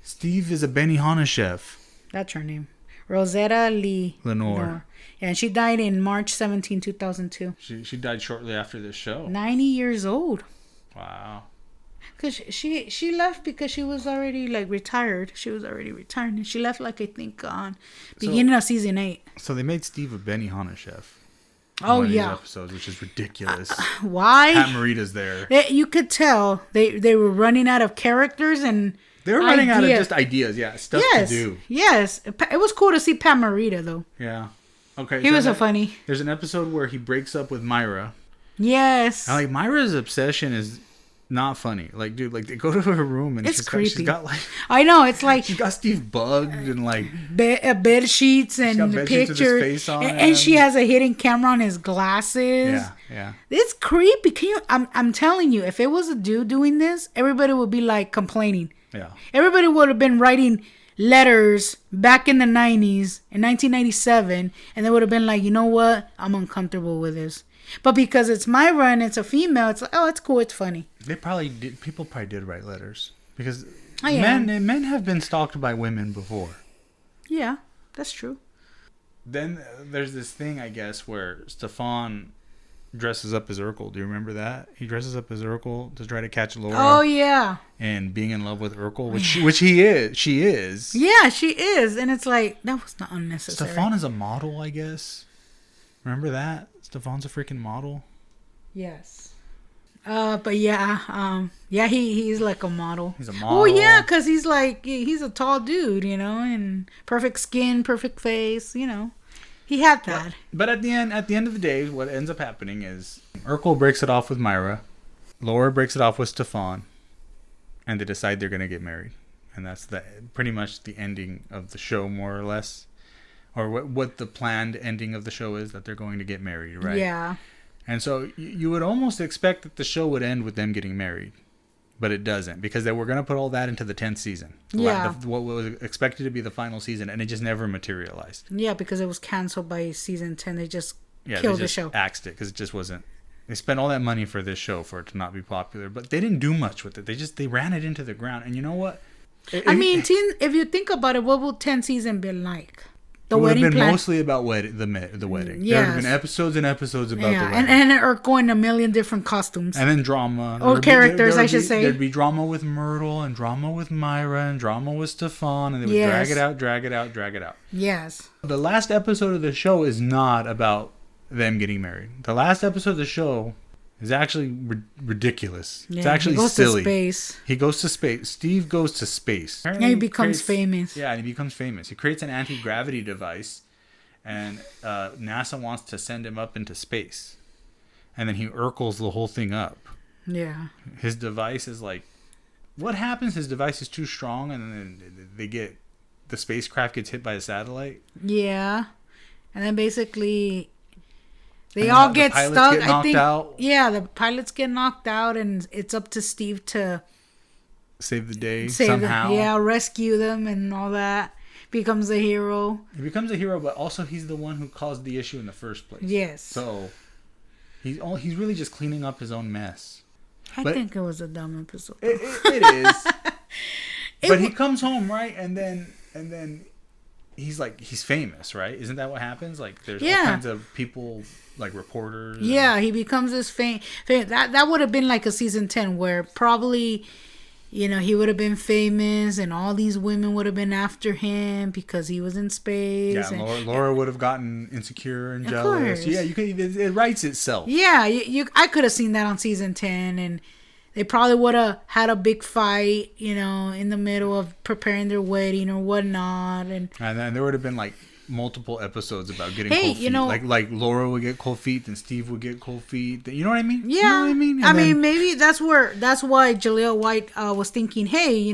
Steve is a Benihana chef. That's her name, Rosetta Lenore. Yeah, and she died in March 17, 2002. She died shortly after this show. 90 years old. Wow. Because she left because she was already like retired. She was already retired. And she left like I think on beginning of season 8. So they made Steve a Benihana chef. Oh yeah. Episodes, which is ridiculous. Why? Pat Morita's there. You could tell they were running out of characters and they were running out of just ideas. Yeah, stuff to do. Yes, it was cool to see Pat Morita though. Yeah. Okay. He was so funny. There's an episode where he breaks up with Myra. Yes. And like Myra's obsession is not funny. Like, dude, like they go to her room and it's creepy. She's got like, I know, it's like she's got Steve bugged and like bed sheets and pictures, and she has a hidden camera on his glasses. Yeah. It's creepy. I'm telling you, if it was a dude doing this, everybody would be like complaining. Yeah. Everybody would have been writing letters back in the 90s, in 1997, and they would have been like, you know what? I'm uncomfortable with this. But because it's Myra and it's a female, it's like, oh, it's cool, it's funny. People probably did write letters. Because men have been stalked by women before. Yeah, that's true. Then there's this thing, I guess, where Stefan dresses up as Urkel. Do you remember that? He dresses up as Urkel to try to catch Laura. Oh, yeah. And being in love with Urkel, which he is. She is. Yeah, she is. And it's like, that was not unnecessary. Stefan is a model, I guess. Remember that? Stefan's a freaking model. Yes. But yeah, he's like a model. He's a model. Oh yeah, because he's a tall dude, you know, and perfect skin, perfect face, you know. He had that. But at the end of the day, what ends up happening is Urkel breaks it off with Myra, Laura breaks it off with Stefan, and they decide they're gonna get married, and that's pretty much the ending of the show, more or less. Or what the planned ending of the show is, that they're going to get married, right? Yeah. And so you would almost expect that the show would end with them getting married. But it doesn't, because they were going to put all that into the 10th season. Yeah. What was expected to be the final season, and it just never materialized. Yeah, because it was canceled by season 10. They just killed the show. Axed it, because it just wasn't. They spent all that money for this show for it to not be popular. But they didn't do much with it. They ran it into the ground. And you know what? If you think about it, what will 10th season be like? It would have been mostly about the wedding. Yes. There would have been episodes and episodes about the wedding. And are going a million different costumes. And then drama. Or characters, I should say. There'd be drama with Myrtle and drama with Myra and drama with Stefan. And they would drag it out. Yes. The last episode of the show is not about them getting married. The last episode of the show is actually ridiculous. Yeah, it's actually he goes silly. to space. He goes to space. Steve goes to space. And he becomes famous. Yeah, and he becomes famous. He creates an anti-gravity device, and NASA wants to send him up into space. And then he Urkels the whole thing up. Yeah. His device is like, what happens? His device is too strong, and then the spacecraft gets hit by a satellite. Yeah. And then basically they all get stuck. I think. Out. Yeah, the pilots get knocked out, and it's up to Steve to save the day somehow. Rescue them and all that. Becomes a hero. He becomes a hero, but also he's the one who caused the issue in the first place. Yes. So he's really just cleaning up his own mess. I think it was a dumb episode. It is. But he comes home, right, and then he's famous, right? Isn't that what happens? Like there's all kinds of people, like reporters. Yeah, he becomes this fame. That would have been like a season 10 where probably, he would have been famous and all these women would have been after him because he was in space. Yeah, Laura would have gotten insecure and jealous. Yeah, it writes itself. Yeah, I could have seen that on season 10, and they probably would have had a big fight, in the middle of preparing their wedding or whatnot. And then there would have been like multiple episodes about getting cold feet. Like Laura would get cold feet, and Steve would get cold feet. You know what I mean? Yeah. You know what I mean? And maybe that's why Jaleel White was thinking, hey,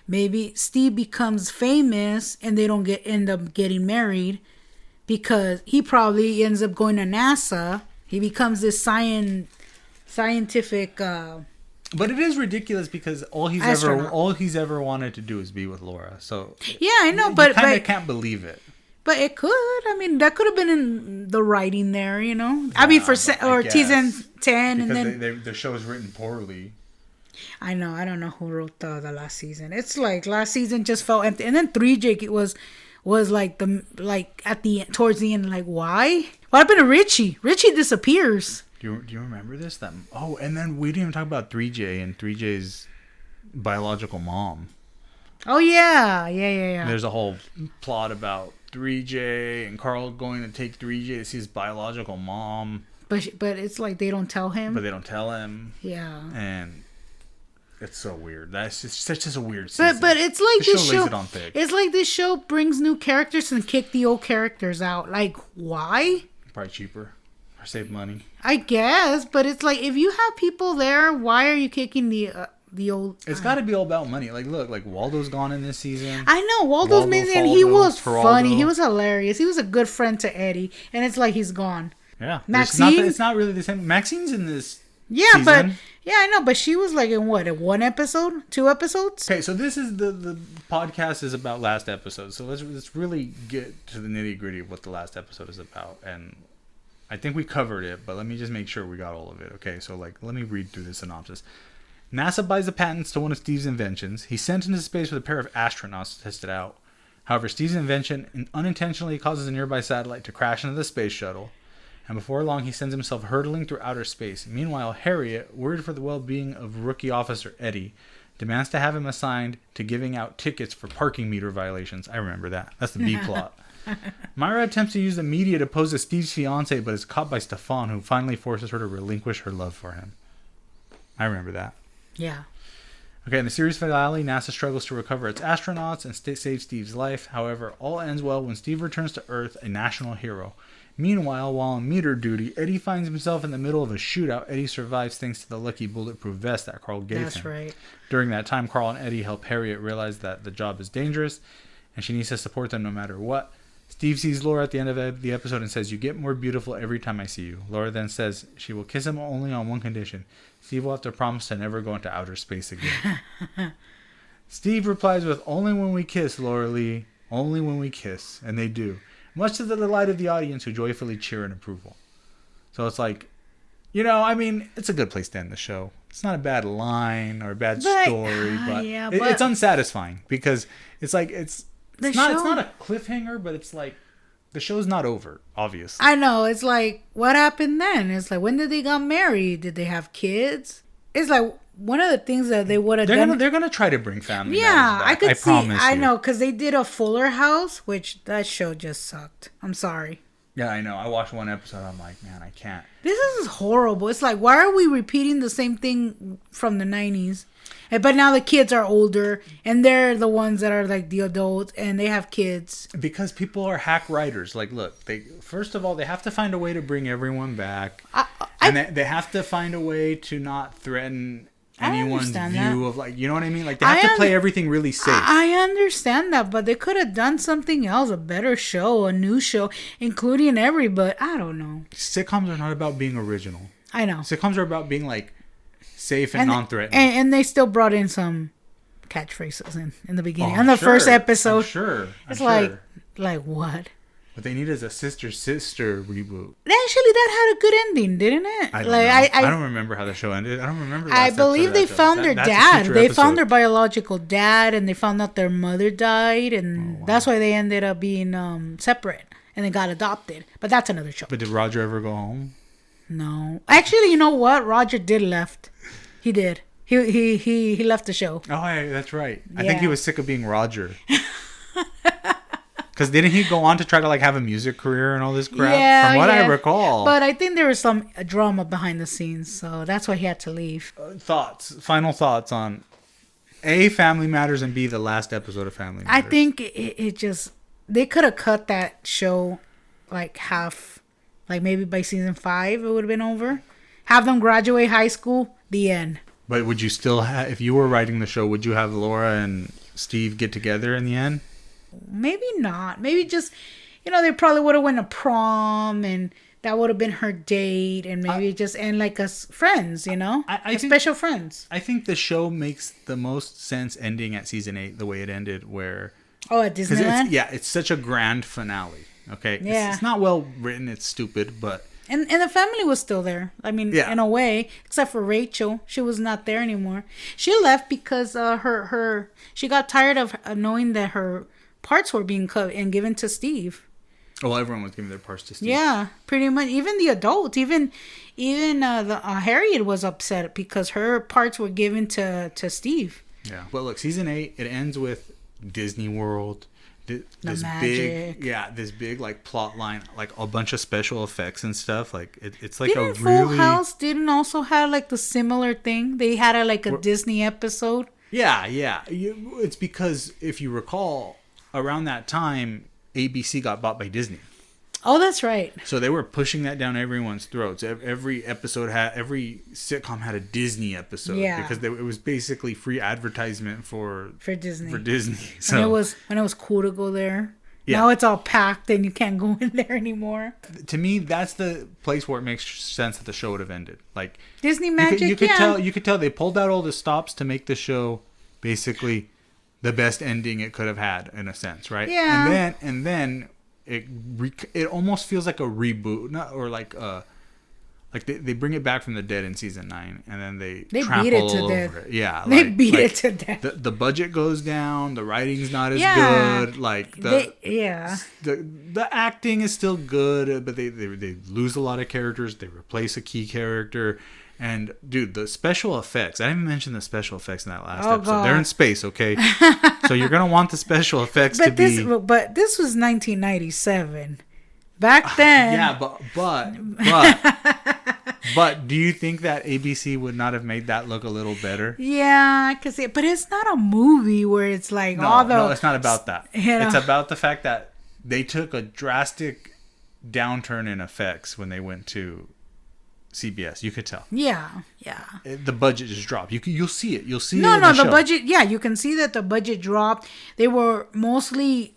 maybe Steve becomes famous and they don't end up getting married because he probably ends up going to NASA. He becomes this scientific. But it is ridiculous because all he's ever wanted to do is be with Laura. So yeah, I know, but I can't believe it. But it could. I mean, that could have been in the writing there, I mean, for season 10, because and then the show is written poorly. I know. I don't know who wrote the last season. It's like last season just felt empty, and then 3J was like towards the end, like why? What happened to Richie? Richie disappears. Do you remember this? And then we didn't even talk about 3J and 3J's biological mom. Oh yeah. There's a whole plot about 3J and Carl going to take 3J to see his biological mom. But it's like they don't tell him. But they don't tell him. Yeah. And it's so weird. That's just a weird season. But it's like this show. Lays it on thick. It's like this show brings new characters and kick the old characters out. Like why? Probably cheaper. Or save money. I guess, but it's like if you have people there, why are you kicking the old? It's got to be all about money. Like look, like Waldo's gone in this season. I know Waldo's amazing, and he was funny. He was hilarious. He was a good friend to Eddie, and it's like he's gone. Yeah, Maxine. It's not really the same. Maxine's in this. Yeah, season. But yeah, I know, but she was like in what? 1 episode, 2 episodes. Okay, so this is the podcast is about last episode. So let's really get to the nitty gritty of what the last episode is about, and I think we covered it, but let me just make sure we got all of it. Okay, so let me read through the synopsis. NASA buys the patents to one of Steve's inventions. He's sent into space with a pair of astronauts to test it out. However, Steve's invention unintentionally causes a nearby satellite to crash into the space shuttle, and before long he sends himself hurtling through outer space. Meanwhile, Harriet, worried for the well-being of rookie officer Eddie, demands to have him assigned to giving out tickets for parking meter violations. I remember that. That's the B plot. Myra attempts to use the media to pose as Steve's fiancée, but is caught by Stefan, who finally forces her to relinquish her love for him. I remember that. Yeah. Okay, in the series finale, NASA struggles to recover its astronauts and save Steve's life. However, all ends well when Steve returns to Earth, a national hero. Meanwhile, while on meter duty, Eddie finds himself in the middle of a shootout. Eddie survives thanks to the lucky bulletproof vest that Carl gave him. That's right. During that time, Carl and Eddie help Harriet realize that the job is dangerous, and she needs to support them no matter what. Steve sees Laura at the end of the episode and says, "You get more beautiful every time I see you." Laura then says she will kiss him only on one condition. Steve will have to promise to never go into outer space again. Steve replies with, "Only when we kiss, Laura Lee. Only when we kiss." And they do. Much to the delight of the audience, who joyfully cheer in approval. So it's like, I mean, it's a good place to end the show. It's not a bad line or a bad story, but it's unsatisfying because it's like it's not a cliffhanger, but it's like the show's not over, obviously. I know. It's like, what happened then? It's like, when did they get married? Did they have kids? It's like one of the things that they would have done. They're gonna try to bring family. Yeah, back. I could see. Promise I you. know, because they did a Fuller House, which that show just sucked. I'm sorry. Yeah, I know. I watched one episode. I'm like, man, I can't. This is horrible. It's like, why are we repeating the same thing from the 90s? But now the kids are older, and they're the ones that are like the adults, and they have kids. Because people are hack writers. Like, look, they first of all, they have to find a way to bring everyone back. And they have to find a way to not threaten anyone's view of, like, you know what I mean? Like, they have to play everything really safe. I understand that, but they could have done something else, a better show, a new show, including everybody. I don't know. Sitcoms are not about being original. I know. Sitcoms are about being, like, safe and non-threatening. And they still brought in some catchphrases in the beginning. On the first episode. I'm sure. It's like what? What they need is a sister reboot. Actually, that had a good ending, didn't it? I don't know. I don't remember how the show ended. I don't remember. I believe they found their dad. They found their biological dad, and they found out their mother died, and that's why they ended up being separate, and they got adopted. But that's another show. But did Roger ever go home? No. Actually, you know what? Roger did left. He did. He left the show. Oh, yeah, that's right. Yeah. I think he was sick of being Roger. Because didn't he go on to try to, like, have a music career and all this crap? Yeah, from what I recall. But I think there was some drama behind the scenes, so that's why he had to leave. Final thoughts on A, Family Matters, and B, the last episode of Family Matters. I think it just, they could have cut that show like half, like maybe by season 5 it would have been over. Have them graduate high school, the end. But would you still have, if you were writing the show, would you have Laura and Steve get together in the end? Maybe not. Maybe just, they probably would have went to prom, and that would have been her date, and maybe just end like as friends, I special friends. I think the show makes the most sense ending at season 8 the way it ended, where... Oh, at Disneyland? It's such a grand finale, okay? Yeah. It's not well written, it's stupid, but... And the family was still there. I mean, in a way, except for Rachel. She was not there anymore. She left because she got tired of knowing that her parts were being cut and given to Steve. Well, everyone was giving their parts to Steve. Yeah, pretty much. Even the adults, even Harriet was upset because her parts were given to Steve. Yeah. But look, season 8, it ends with Disney World. This big like plot line, like a bunch of special effects and stuff. Like it's like Full House didn't also have like the similar thing. They had a Disney episode. Yeah. It's because if you recall, around that time, ABC got bought by Disney. Oh, that's right. So they were pushing that down everyone's throats. Every sitcom had a Disney episode. Yeah. Because it was basically free advertisement for Disney. For Disney. So when it was cool to go there. Yeah. Now it's all packed and you can't go in there anymore. To me, that's the place where it makes sense that the show would have ended. Like Disney magic. You could tell they pulled out all the stops to make the show basically the best ending it could have had, in a sense, right? Yeah. And then it almost feels like a reboot, they bring it back from the dead in season 9, and then they trample beat it to over death. it. Yeah, they beat it to death. The budget goes down. The writing's not as good. Like the acting is still good, but they lose a lot of characters. They replace a key character. And dude, the special effects. I didn't even mention the special effects in that last episode. God. They're in space, okay? So you're gonna want the special effects But this was 1997. Back then. Yeah, but do you think that ABC would not have made that look a little better? Yeah, but it's not a movie where it's like no, it's not about that. It's about the fact that they took a drastic downturn in effects when they went to CBS. You could tell. Yeah. The budget just dropped. You'll see it. You'll see no, it. No, the budget. Yeah, you can see that the budget dropped. They were mostly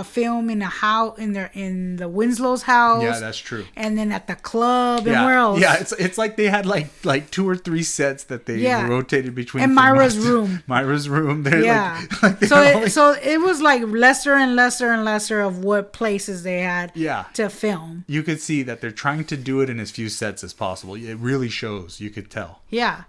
filmed in the Winslow's house. Yeah, that's true. And then at the club and where else? Yeah, it's like they had like 2 or 3 sets that they rotated between. And Myra's room. Myra's room. They're so it was like lesser and lesser and lesser of what places they had to film. You could see that they're trying to do it in as few sets as possible. It really shows. You could tell. Yeah.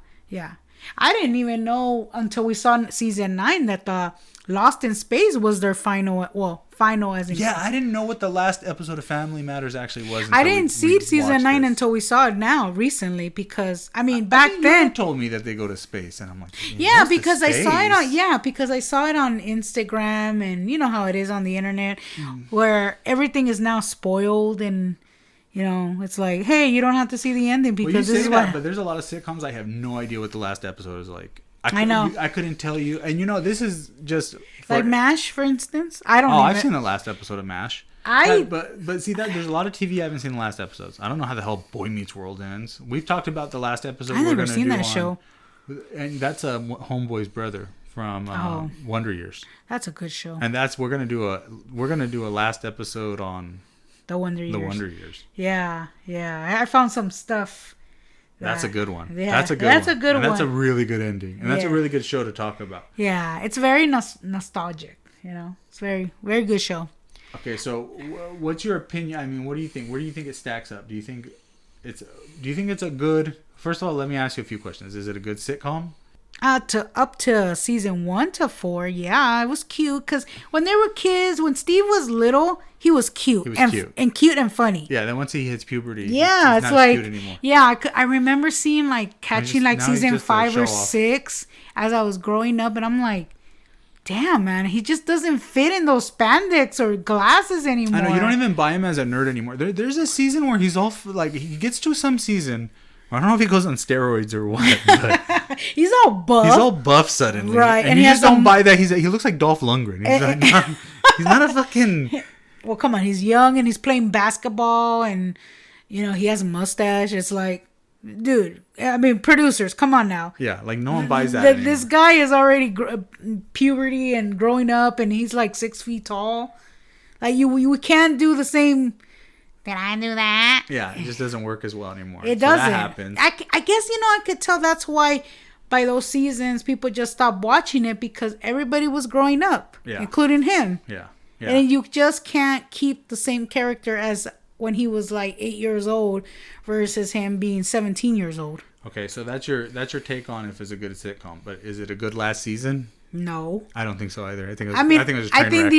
I didn't even know until we saw season 9 that the Lost in Space was their final. Well, final as in. Yeah, I didn't know what the last episode of Family Matters actually was. I until didn't we see season watched 9 this. until we saw it now recently because I mean I back think then. you told me that they go to space, and I'm like, Yeah, what's the because I saw it on space? because I saw it on Instagram and you know how it is on the internet where everything is now spoiled and you know it's like hey you don't have to see the ending Well, because you this say is that, what but there's a lot of sitcoms I have no idea what the last episode is like. I know. I couldn't tell you, and you know this is just for, like MASH for instance. I don't. Oh, even, I've seen the last episode of MASH. I- but see that there's a lot of TV I haven't seen the last episodes. I don't know how the hell Boy Meets World ends. We've talked about the last episode. I've we're never gonna seen do that on- show. and that's Homeboy's brother from Wonder Years, That's a good show. and that's we're gonna do a last episode on The Wonder Years. the Wonder Years. Yeah, yeah. I found some stuff. That's a that- good one. Yeah, That's a good that's one. a good and That's a one. really good ending, and that's a Yeah. really good show to talk about. Yeah, it's very nostalgic. You know, it's very very good show. Okay, so what's your opinion? I mean, what do you think? Where do you think it stacks up? Do you think it's a good? First of all, let me ask you a few questions. Is it a good sitcom? To up to season 1 to 4, yeah, it was cute because when they were kids, when Steve was little, he was cute. He was and cute. cute and funny. Yeah. Then once he hits puberty, Yeah, he's it's not like cute anymore. yeah. I remember seeing like catching like now he's season just a 5 or show-off. 6 as I was growing up, and I'm like, damn man, he just doesn't fit in those spandex or glasses anymore. I know you don't even buy him as a nerd anymore. There's a season where he's all like he gets to some season. I don't know if he goes on steroids or what, but He's all buff. he's all buff suddenly, Right, And and you he just has don't some- buy that. He looks like Dolph Lundgren. He's not a fucking. Well, come on, he's young and he's playing basketball, and you know he has a mustache. It's like, dude, I mean, producers, come on now. Yeah, like no one buys that. This anymore. guy is already puberty and growing up, and he's like 6 feet tall. Like you can't do the same. Did I do that? Yeah, it just doesn't work as well anymore. It So doesn't. That happens. I guess I could tell that's why by those seasons people just stopped watching it because everybody was growing up, Yeah. including him. Yeah. Yeah. And you just can't keep the same character as when he was like 8 years old versus him being 17 years old. Okay, so that's your take on if it's a good sitcom. But is it a good last season? No. I don't think so either. I think it was, I mean, I think it was a train wreck.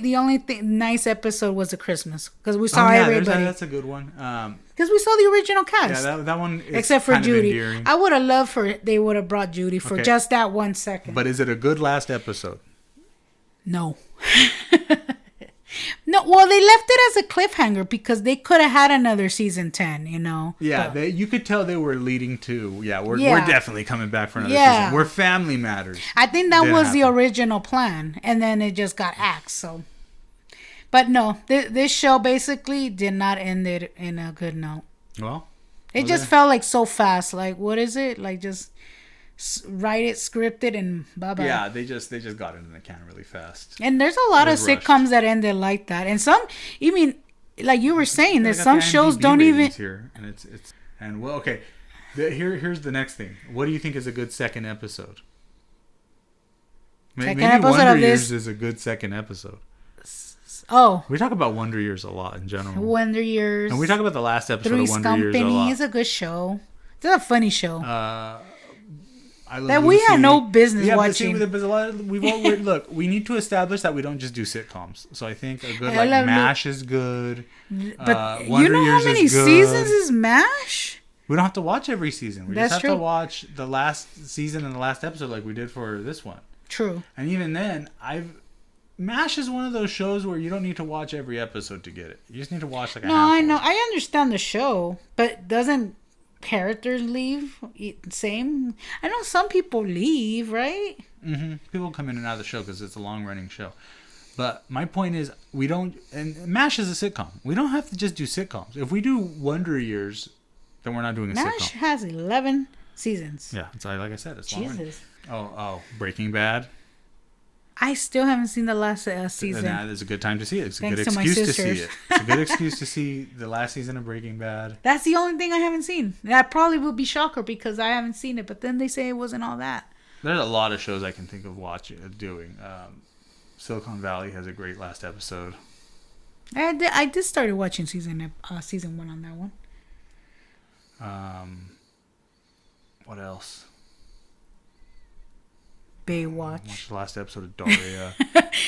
the only nice episode was the Christmas because we saw there's everybody that's a good one. because we saw the original cast Yeah, that one. Is except for kind of Judy. endearing. I would have loved for they would have brought Judy for Okay. just that 1 second. But is it a good last episode? No. No, well, they left it as a cliffhanger because they could have had another season 10, you know. Yeah, But- you could tell they were leading to. We're Yeah. definitely coming back for another Yeah. season. We're Family Matters. I think that Didn't was the happen. original plan, and then it just got axed. So, but no, this show basically did not end it in a good note. Well, It just felt like so fast. Like, what is it? Like, just write it, script it, and bye bye. yeah, they just got into the can really fast. And there's a lot It of was rushed. sitcoms that ended like that, and some, I mean, like you were saying, I there's got some the shows IMDb don't even. ratings here, and it's and well, okay. Here's the next thing. What do you think is a good second episode? Second Maybe episode Wonder of Years this- is a good second episode. Oh, We talk about Wonder Years a lot in general, Wonder Years. and we talk about the last episode Three's of Wonder Years a Company lot. is a good show. It's a funny show. I Love That we had Lucy. no business yeah, watching. But see, there's a lot of, look, we need to establish that we don't just do sitcoms. So I think a good I like love MASH is good. But you Wonder know Years how many is good. seasons is MASH? We don't have to watch every season. We That's just have true. to watch the last season and the last episode like we did for this one. True. And even then, MASH is one of those shows where you don't need to watch every episode to get it. You just need to watch like a No, handful. I know. I understand the show, but doesn't characters leave same? I know some people leave, right? Mm-hmm. People come in and out of the show because it's a long-running show. But my point is, we don't... And MASH is a sitcom. We don't have to just do sitcoms. If we do Wonder Years, then we're not doing a MASH sitcom. has 11 seasons. Yeah, it's like I said, it's long. Jesus. Oh, Breaking Bad. I still haven't seen the last And season. that is a good time to see it. It's a Thanks good to my excuse to see sisters. it. It's a good excuse to see the last season of Breaking Bad. That's the only thing I haven't seen. That probably will be shocker because I haven't seen it. But then they say it wasn't all that. There's a lot of shows I can think of doing. Silicon Valley has a great last episode. I did started watching season 1 on that one. What else? Baywatch. Watched the last episode of Daria.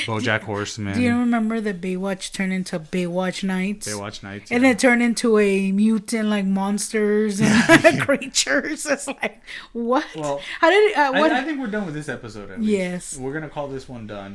BoJack Horseman. Do you remember that Baywatch turned into Baywatch Nights? Baywatch Nights. And it turned into a mutant, like monsters and creatures. It's like, what? Well, How did it? What? I think we're done with this episode. At least. Yes. We're gonna call this one done.